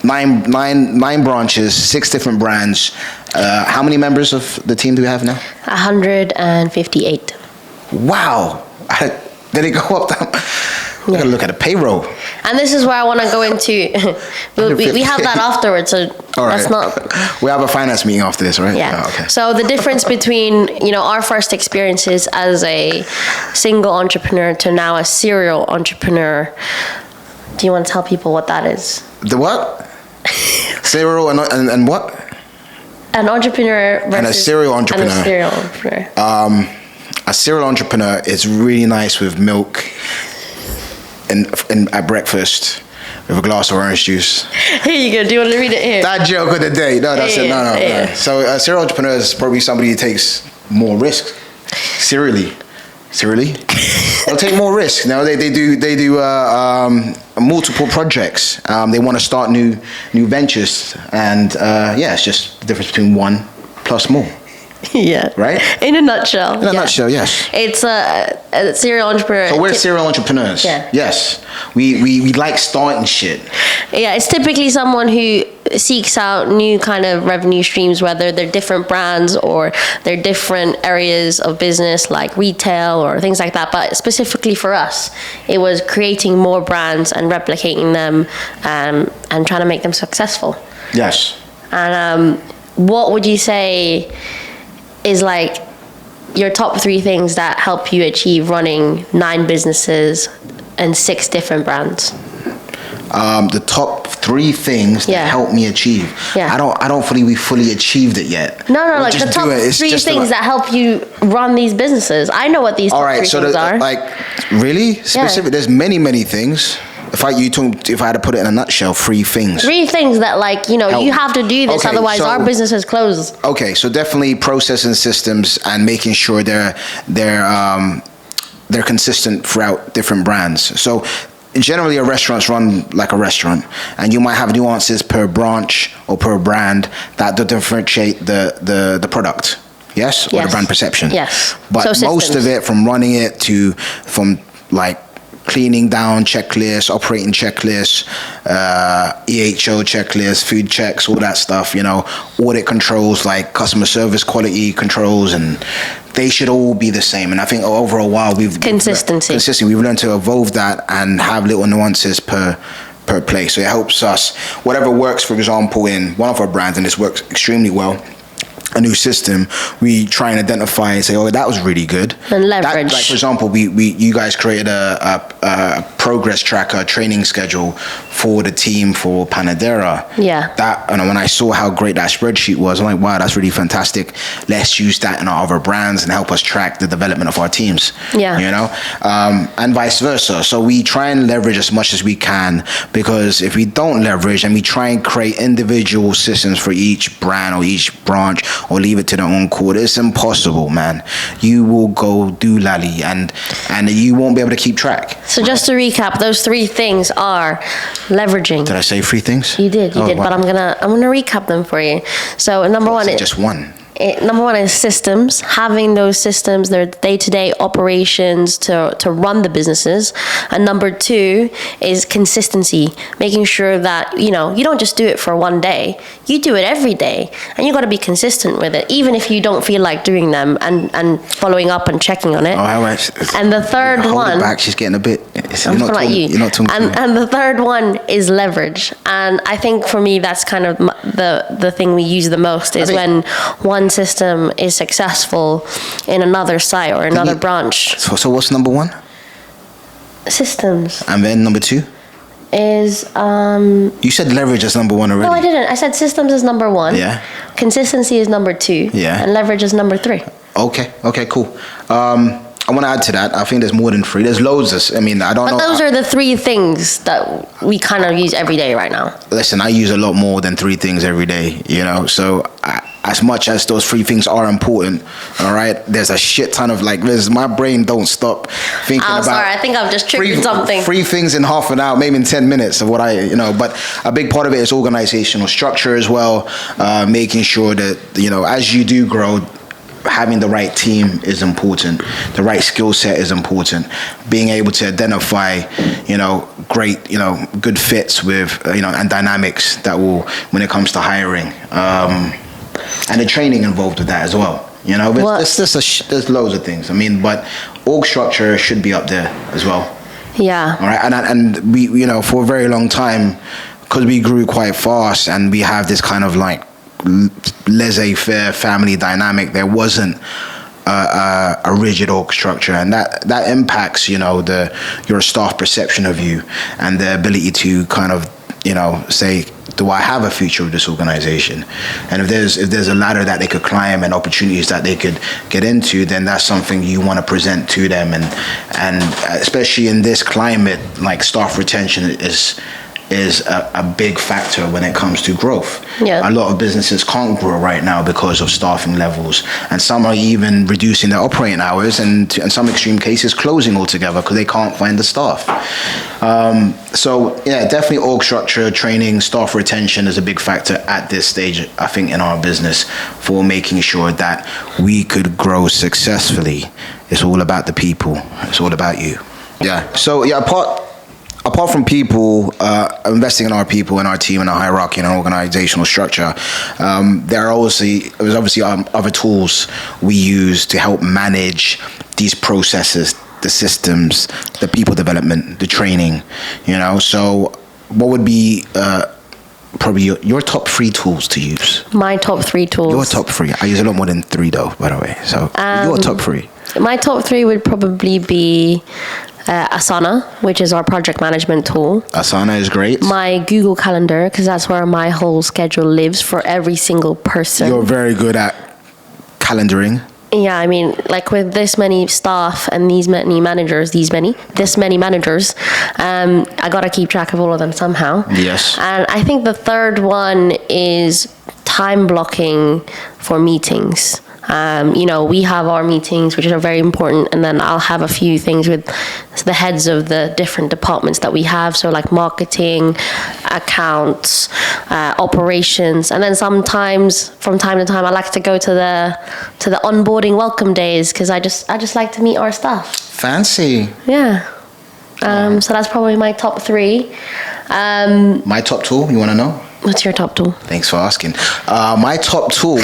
9 branches, 6 different brands. How many members of the team do we have now? 158. Wow. Did it go up? We gotta look at the payroll. And this is where I want to go into. we have that afterwards, so that's not. We have a finance meeting after this, right? Yeah. Oh, okay. So the difference between our first experiences as a single entrepreneur to now a serial entrepreneur. Do you want to tell people what that is? The what? Serial and what? An entrepreneur versus and a serial entrepreneur. A serial entrepreneur is really nice with milk and at breakfast with a glass of orange juice. Here you go. Do you want to read it here? That joke of the day. No, that's it. No. So a serial entrepreneur is probably somebody who takes more risk. Serially. They'll take more risks. You know, they do multiple projects. They want to start new ventures, and it's just the difference between one plus more. Yeah. Right? In a nutshell. In a nutshell, yes. It's a serial entrepreneur. So we're serial entrepreneurs. Yeah. Yes. We like starting shit. Yeah, it's typically someone who seeks out new kind of revenue streams, whether they're different brands or they're different areas of business like retail or things like that. But specifically for us, it was creating more brands and replicating them and trying to make them successful. Yes. And what would you say is like your top 3 things that help you achieve running 9 businesses and 6 different brands? The top 3 things that help me achieve. Yeah. I don't fully we fully achieved it yet. No, like the top 3 things that help you run these businesses. I know what these top 3 things are. Like, really specific? Yeah. There's many things. If I had to put it in a nutshell, 3 things. 3 things that, like, you have to do this, otherwise our business is closed. Okay, so definitely processing systems and making sure they're consistent throughout different brands. So generally a restaurant's run like a restaurant, and you might have nuances per branch or per brand that differentiate the product. Yes? Or the brand perception. Yes. But most of it, from running it from like cleaning down checklists, operating checklists, EHO checklists, food checks, all that stuff, audit controls like customer service quality controls, and they should all be the same. And I think over a while we've learned to evolve that and have little nuances per place. So it helps us, whatever works, for example, in one of our brands, and this works extremely well, a new system, we try and identify and say, oh, that was really good. And leverage. Like, for example, you guys created a progress tracker, training schedule for the team for Panadera. Yeah. And when I saw how great that spreadsheet was, I'm like, wow, that's really fantastic. Let's use that in our other brands and help us track the development of our teams. Yeah. And vice versa. So we try and leverage as much as we can, because if we don't leverage and we try and create individual systems for each brand or each branch, or leave it to their own accord, it's impossible, man. You will go doolally and you won't be able to keep track. So just to recap, those 3 things are leveraging. Did I say 3 things? You did, wow. But I'm gonna recap them for you. So number 1 is just one. Number 1 is systems, having those systems, their day-to-day operations to run the businesses. And number 2 is consistency, making sure that, you don't just do it for one day, you do it every day, and you got to be consistent with it, even if you don't feel like doing them, and following up and checking on it. And the third one, back, she's getting a bit, you're not talking and the third one is leverage. And I think for me, that's kind of the thing we use the most, is when one system is successful in another site or another branch. So what's number 1? Systems. And then number 2 is you said leverage as number 1 already. No, I didn't. I said systems is number 1. Yeah. Consistency is number 2. Yeah. And leverage is number 3. Okay, cool. I want to add to that. I think there's more than 3. There's loads of, I don't know. But those are the 3 things that we kind of use every day right now. Listen, I use a lot more than 3 things every day, so as much as those 3 things are important, all right, there's a shit ton of, my brain don't stop thinking about. Sorry, I think I've just triggered something. 3 things in half an hour, maybe in 10 minutes of what but a big part of it is organizational structure as well, making sure that, as you do grow, having the right team is important. The right skill set is important. Being able to identify, great, good fits with, and dynamics that will, when it comes to hiring, and the training involved with that as well. There's loads of things. But org structure should be up there as well. Yeah. All right. And we, for a very long time, because we grew quite fast and we have this kind of laissez-faire family dynamic, there wasn't a rigid org structure, and that impacts your staff perception of you and the ability to kind of say, do I have a future with this organization? And if there's a ladder that they could climb and opportunities that they could get into, then that's something you want to present to them. And especially in this climate, staff retention is is a big factor when it comes to growth. Yeah. A lot of businesses can't grow right now because of staffing levels, and some are even reducing their operating hours, and in some extreme cases closing altogether because they can't find the staff. So yeah, definitely org structure, training, staff retention is a big factor at this stage, I think, in our business for making sure that we could grow successfully. It's all about the people. It's all about you. Yeah. So yeah, apart from people, investing in our people and our team and our hierarchy and our organizational structure, there's obviously other tools we use to help manage these processes, the systems, the people development, the training, So what would be probably your top 3 tools to use? My top 3 tools. Your top 3. I use a lot more than 3 though, by the way. So your top 3. My top 3 would probably be Asana, which is our project management tool. Asana is great. My Google Calendar, because that's where my whole schedule lives for every single person. You're very good at calendaring. Yeah, I mean, like with this many staff and this many managers, I gotta keep track of all of them somehow. Yes. And I think the third one is time blocking for meetings. We have our meetings, which are very important, and then I'll have a few things with the heads of the different departments that we have, so like marketing, accounts, operations, and then sometimes from time to time I like to go to the onboarding welcome days because I just like to meet our staff. Fancy. Yeah. So that's probably my top 3. My top tool, you want to know? What's your top tool? Thanks for asking. My top tool,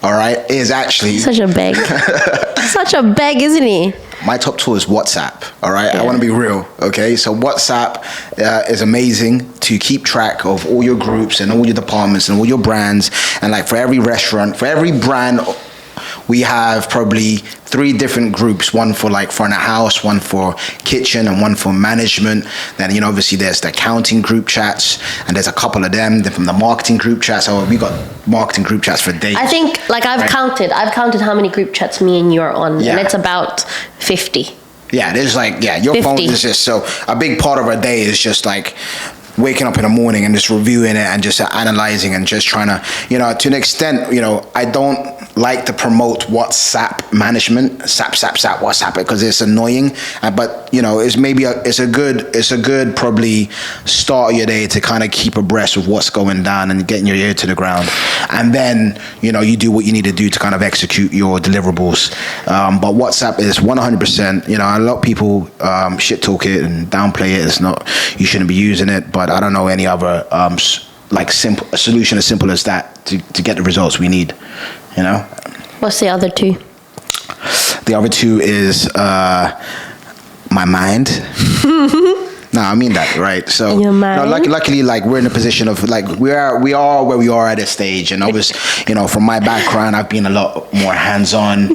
all right, is actually... Such a beg. Such a beg, isn't he? My top tool is WhatsApp, all right? Yeah. I want to be real, okay? So WhatsApp is amazing to keep track of all your groups and all your departments and all your brands. And like for every restaurant, for every brand, we have probably 3 different groups, one for like front of house, one for kitchen, and one for management. Then, obviously there's the accounting group chats, and there's a couple of them. Then from the marketing group chats, we got marketing group chats for days. I think, like I've counted how many group chats me and you are on, Yeah. and it's about 50. Yeah, there's like, your 50. phone is just, so a big part of our day is just like waking up in the morning and just reviewing it and just analyzing and just trying to, to an extent, I don't like to promote WhatsApp management, WhatsApp, because it's annoying. But it's a good probably start of your day to kind of keep abreast with what's going down and getting your ear to the ground. And then you do what you need to do to kind of execute your deliverables. But WhatsApp is 100%. A lot of people shit talk it and downplay it. It's not. You shouldn't be using it. But I don't know any other a solution as simple as that to get the results we need. What's the other 2? The other 2 is my mind. No, I mean that, right? So, Your mind? luckily, like we're in a position of like we are where we are at this stage, and obviously, from my background, I've been a lot more hands-on,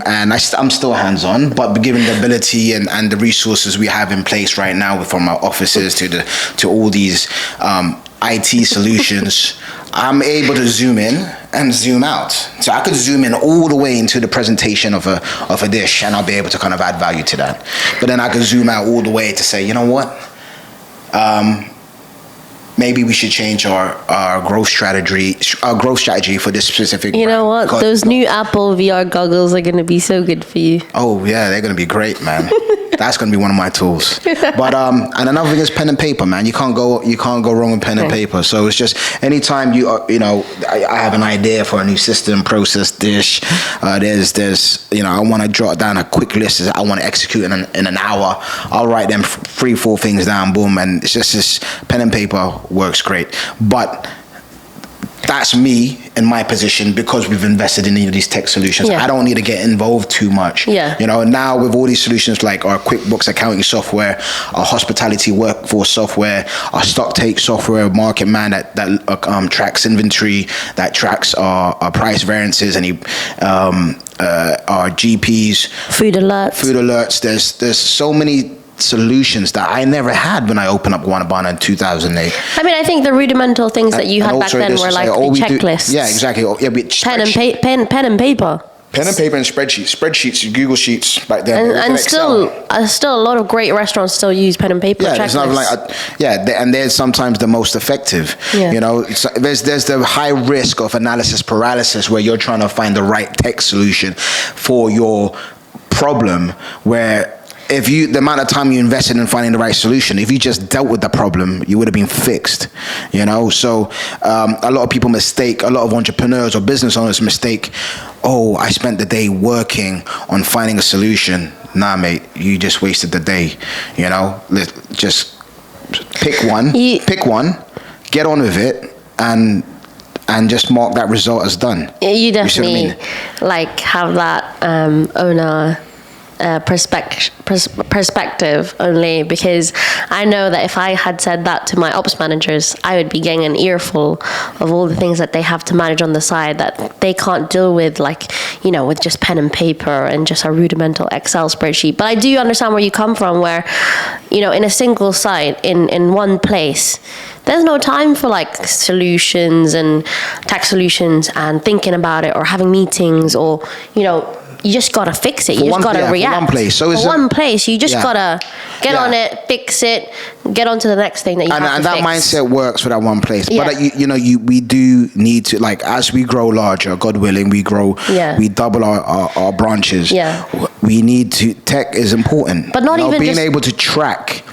and I'm still hands-on, but given the ability and the resources we have in place right now, from our offices to all these IT solutions, I'm able to zoom in and zoom out. So I could zoom in all the way into the presentation of a dish, and I'll be able to kind of add value to that. But then I could zoom out all the way to say, you know what? Maybe we should change our growth strategy for this specific. You know what? Those new Apple VR goggles are going to be so good for you. Oh yeah, they're going to be great, man. That's going to be one of my tools. But and another thing is pen and paper, man. You can't go wrong with pen and paper. So it's just anytime I have an idea for a new system, process, dish. There's I want to jot down a quick list that I want to execute in an hour. I'll write them 3-4 things down, boom, and it's just this pen and paper works great. But that's me in my position because we've invested in these tech solutions. Yeah. I don't need to get involved too much. Yeah. Now with all these solutions like our QuickBooks accounting software, our hospitality workforce software, our stock take software, Market Man that tracks inventory, that tracks our price variances, and our GPs, food alerts. There's so many solutions that I never had when I opened up Guanabana in 2008. I mean, I think the rudimental things that you had back then were like the checklist. Yeah, exactly. Yeah, pen and paper. Pen and paper and spreadsheets, Google Sheets back then. And still a lot of great restaurants still use pen and paper. Yeah, it's not and they're sometimes the most effective. Yeah. You know, there's the high risk of analysis paralysis where you're trying to find the right tech solution for your problem, where if the amount of time you invested in finding the right solution, if you just dealt with the problem, you would have been fixed, you know? So a lot of people a lot of entrepreneurs or business owners mistake, oh, I spent the day working on finding a solution. Nah, mate, you just wasted the day, you know? Just pick one, get on with it, and just mark that result as done. You definitely have that owner perspective, only because I know that if I had said that to my ops managers, I would be getting an earful of all the things that they have to manage on the side that they can't deal with, with just pen and paper and just a rudimental Excel spreadsheet. But I do understand where you come from, where, in a single site, in one place, there's no time for solutions and tax solutions and thinking about it or having meetings or, you just gotta fix it. You just gotta react. For one place. So one place, you just gotta get on it, fix it, get on to the next thing that you have to fix. And that mindset works for that one place. Yeah. But we do need to, as we grow larger, God willing, we grow, we double our branches. Yeah. We need to. Tech is important. But not even being able to track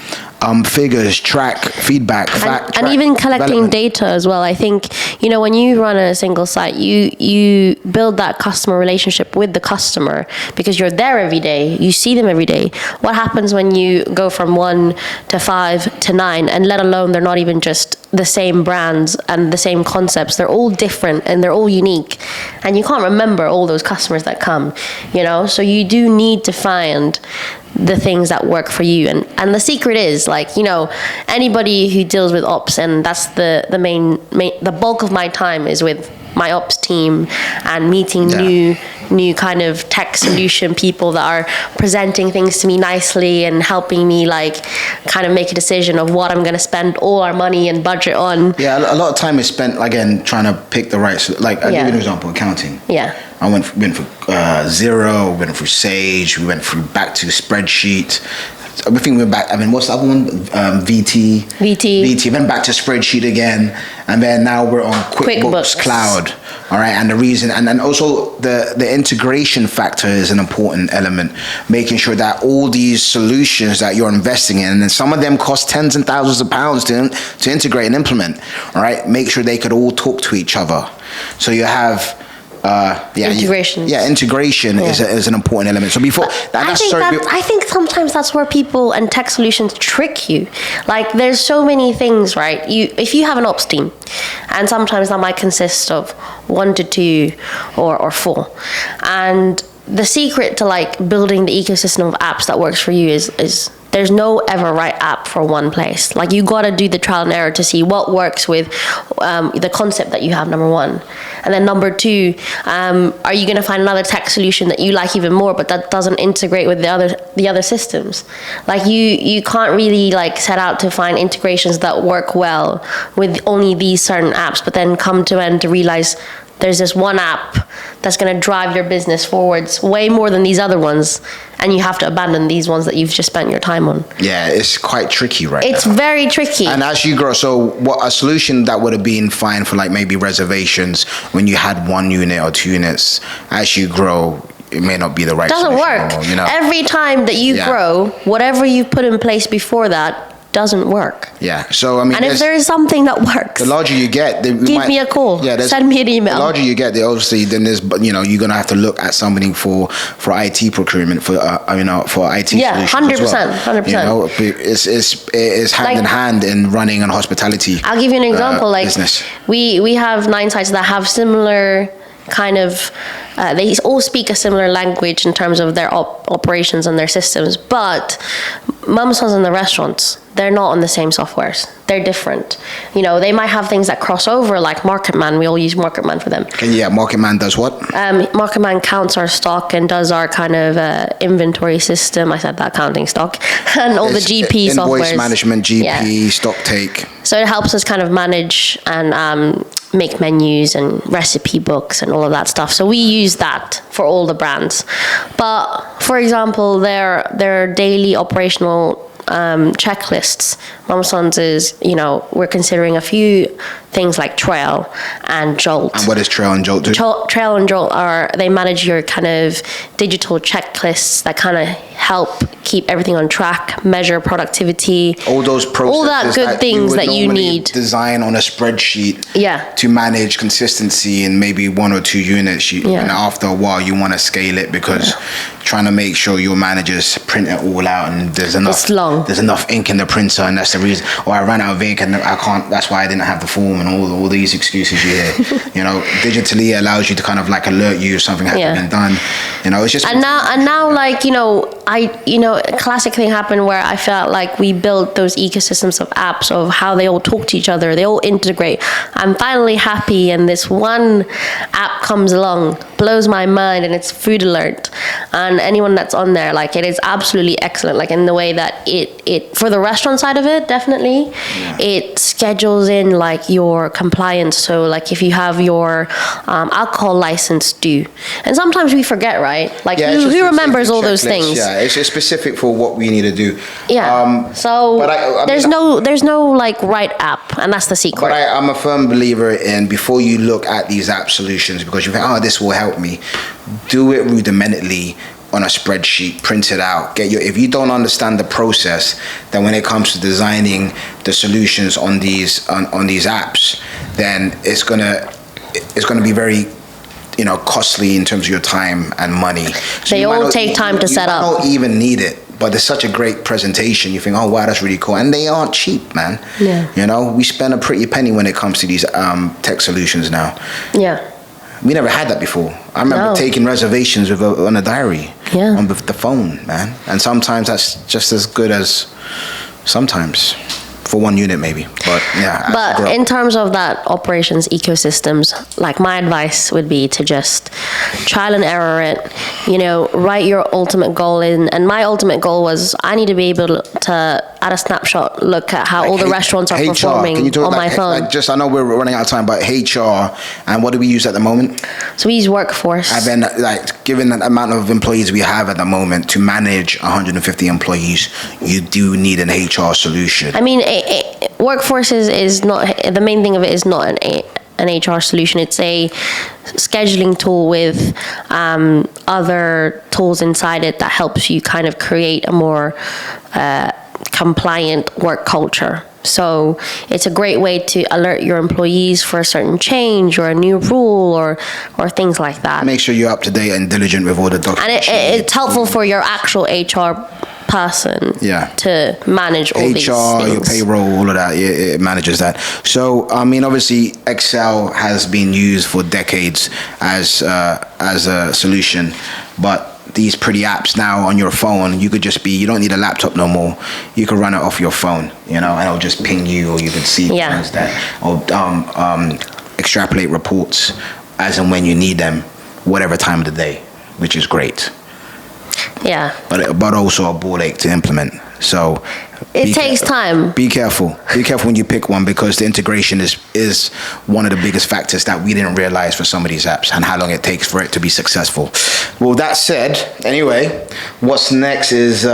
figures, track feedback, and even collecting data as well. I think when you run a single site, you build that customer relationship with the customer because you're there every day, you see them every day. What happens when you go from 1 to 5 to 9, and let alone they're not even just the same brands and the same concepts, they're all different and they're all unique, and you can't remember all those customers that come, so you do need to find the things that work for you, and the secret is anybody who deals with ops, and that's the main the bulk of my time is with my ops team and meeting new kind of tech solution people that are presenting things to me nicely and helping me kind of make a decision of what I'm going to spend all our money and budget on. Yeah, a lot of time is spent again trying to pick the right. I'll give you an example: accounting. Yeah. I went for Xero, went through Sage, we went through back to spreadsheet. I think we went back. What's the other one? VT. Then back to spreadsheet again, and then now we're on QuickBooks Cloud. All right, and the reason, and then also the integration factor is an important element. Making sure that all these solutions that you're investing in, and some of them cost tens and thousands of pounds to integrate and implement. All right, make sure they could all talk to each other. So you have. Integration. Integration is an important element. So before I think sometimes that's where people and tech solutions trick you. There's so many things, right? If you have an ops team, and sometimes that might consist of 1 to 2 or 4, and the secret to building the ecosystem of apps that works for you is there's no ever right app for one place. You gotta do the trial and error to see what works with the concept that you have, number 1. And then number 2, are you gonna find another tech solution that you like even more, but that doesn't integrate with the other systems? You can't really set out to find integrations that work well with only these certain apps, but then come to end to realize there's this one app that's going to drive your business forwards way more than these other ones, and you have to abandon these ones that you've just spent your time on. Yeah, it's quite tricky, right? It's very tricky. And as you grow, so what a solution that would have been fine for maybe reservations when you had 1 unit or 2 units, as you grow, it may not be the right doesn't solution. Doesn't work. Every time that you grow, whatever you put in place before that doesn't work. Yeah. So and if there is something that works, the larger you get, give me a call. Yeah, send me an email. The larger you get, obviously, then there's you're gonna have to look at somebody for IT procurement for IT solutions. Yeah, 100%, 100%. It's hand in hand in running and hospitality. I'll give you an example. Business. We have 9 sites that have similar kind of they all speak a similar language in terms of their operations and their systems, but Mamasons and the restaurants, they're not on the same softwares. They're different. You know, they might have things that cross over, like MarketMan. We all use MarketMan for them. Yeah, MarketMan does what? MarketMan counts our stock and does our kind of inventory system. I said that, counting stock. And all the GP software. Invoice management, GP, stock take. So it helps us kind of manage and make menus and recipe books and all of that stuff. So we use that for all the brands. But for example, their daily operational checklists, Mamasons is, you know, we're considering a few things like Trail and Jolt. And what does Trail and Jolt do? Trail and Jolt they manage your kind of digital checklists that kind of help keep everything on track, measure productivity. All those processes. All that good things that you need. Design on a spreadsheet. Yeah. To manage consistency in maybe 1 or 2 units. And after a while, you want to scale it because trying to make sure your managers print it all out and there's enough. It's long. There's enough ink in the printer, and that's the reason. Or I ran out of ink and I can't. That's why I didn't have the form, and all these excuses you hear. You know, digitally it allows you to kind of like alert you if something hasn't been done. You know, it's just. And now, like, you know, a classic thing happened where I felt like we built those ecosystems of apps of how they all talk to each other, they all integrate. I'm finally happy, and this one app comes along, blows my mind, and it's Food Alert. And anyone that's on there, like, it is absolutely excellent. Like, in the way that it for the restaurant side of it, definitely, it schedules in like your compliance. So like if you have your alcohol license due, and sometimes we forget, right? Like who remembers all those things? Yeah, it's specific for what we need to do. Yeah. So there's no like right app, and that's the secret. But I'm a firm believer in, before you look at these app solutions, because you think, oh, this will help me, do it rudimentarily on a spreadsheet, print it out. If you don't understand the process, then when it comes to designing the solutions on these apps, then it's gonna be very, you know, costly in terms of your time and money. So they all take time to set up. You don't even need it, but it's such a great presentation. You think, oh wow, that's really cool, and they aren't cheap, man. Yeah. You know, we spend a pretty penny when it comes to these tech solutions now. Yeah. We never had that before. I remember taking reservations on a diary, on the phone, man. And sometimes that's just as good as sometimes for one unit, maybe. But yeah. But in terms of that operations ecosystems, like my advice would be to just trial and error it. You know, write your ultimate goal in. And my ultimate goal was I need to be able to, at a snapshot, look at how all the restaurants are performing on my phone. Like, I know we're running out of time, but HR, and what do we use at the moment? So we use Workforce. And then, like, given the amount of employees we have at the moment, to manage 150 employees, you do need an HR solution. I mean, Workforce is not, the main thing of it is not an HR solution. It's a scheduling tool with other tools inside it that helps you kind of create a more compliant work culture. So it's a great way to alert your employees for a certain change or a new rule or things like that. Make sure you're up to date and diligent with all the documents. And it's helpful for your actual HR person to manage all these things. Your payroll, all of that, it manages that. So, I mean, obviously, Excel has been used for decades as a solution, but these pretty apps now on your phone, you don't need a laptop no more. You can run it off your phone, you know, and it'll just ping you, or you can see things that, or extrapolate reports as and when you need them, whatever time of the day, which is great. Yeah. But also a ball ache to implement. So it takes time. Be careful. Be careful when you pick one, because the integration is one of the biggest factors that we didn't realize for some of these apps, and how long it takes for it to be successful. Well, that said, anyway, what's next is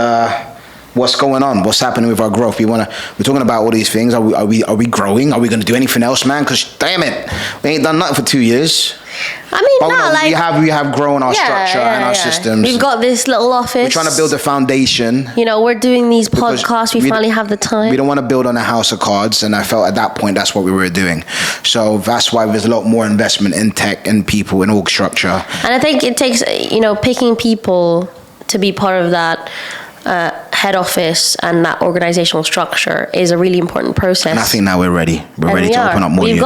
what's going on? What's happening with our growth? We're talking about all these things. Are we growing? Are we going to do anything else, man? Because damn it, we ain't done nothing for 2 years. I mean, we have grown our structure and our systems. We've got this little office. We're trying to build a foundation. You know, we're doing these podcasts. We finally have the time. We don't want to build on a house of cards, and I felt at that point that's what we were doing. So that's why there's a lot more investment in tech and people and org structure. And I think it takes, you know, picking people to be part of that head office and that organizational structure is a really important process. And I think now we're ready. We're ready to open up more units.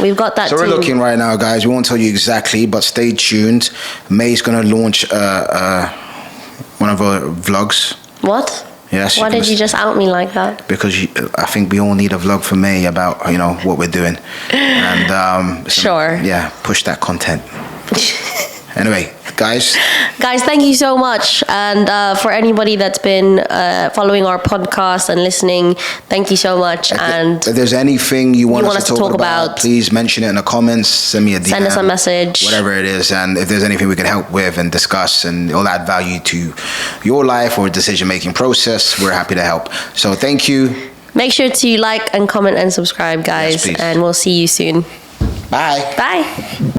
We've got that. So we're looking right now, guys. We won't tell you exactly, but stay tuned. Mae's going to launch one of her vlogs. What? Yes. Why did you just out me like that? Because I think we all need a vlog from May about what we're doing, and Sure. Yeah, push that content. Anyway, guys, thank you so much. And for anybody that's been following our podcast and listening, thank you so much. And if there's anything you want us to talk about, please mention it in the comments. Send me a DM. Send us a message. Whatever it is. And if there's anything we can help with and discuss and all add value to your life or decision-making process, we're happy to help. So thank you. Make sure to like and comment and subscribe, guys. Yes, please. And we'll see you soon. Bye. Bye.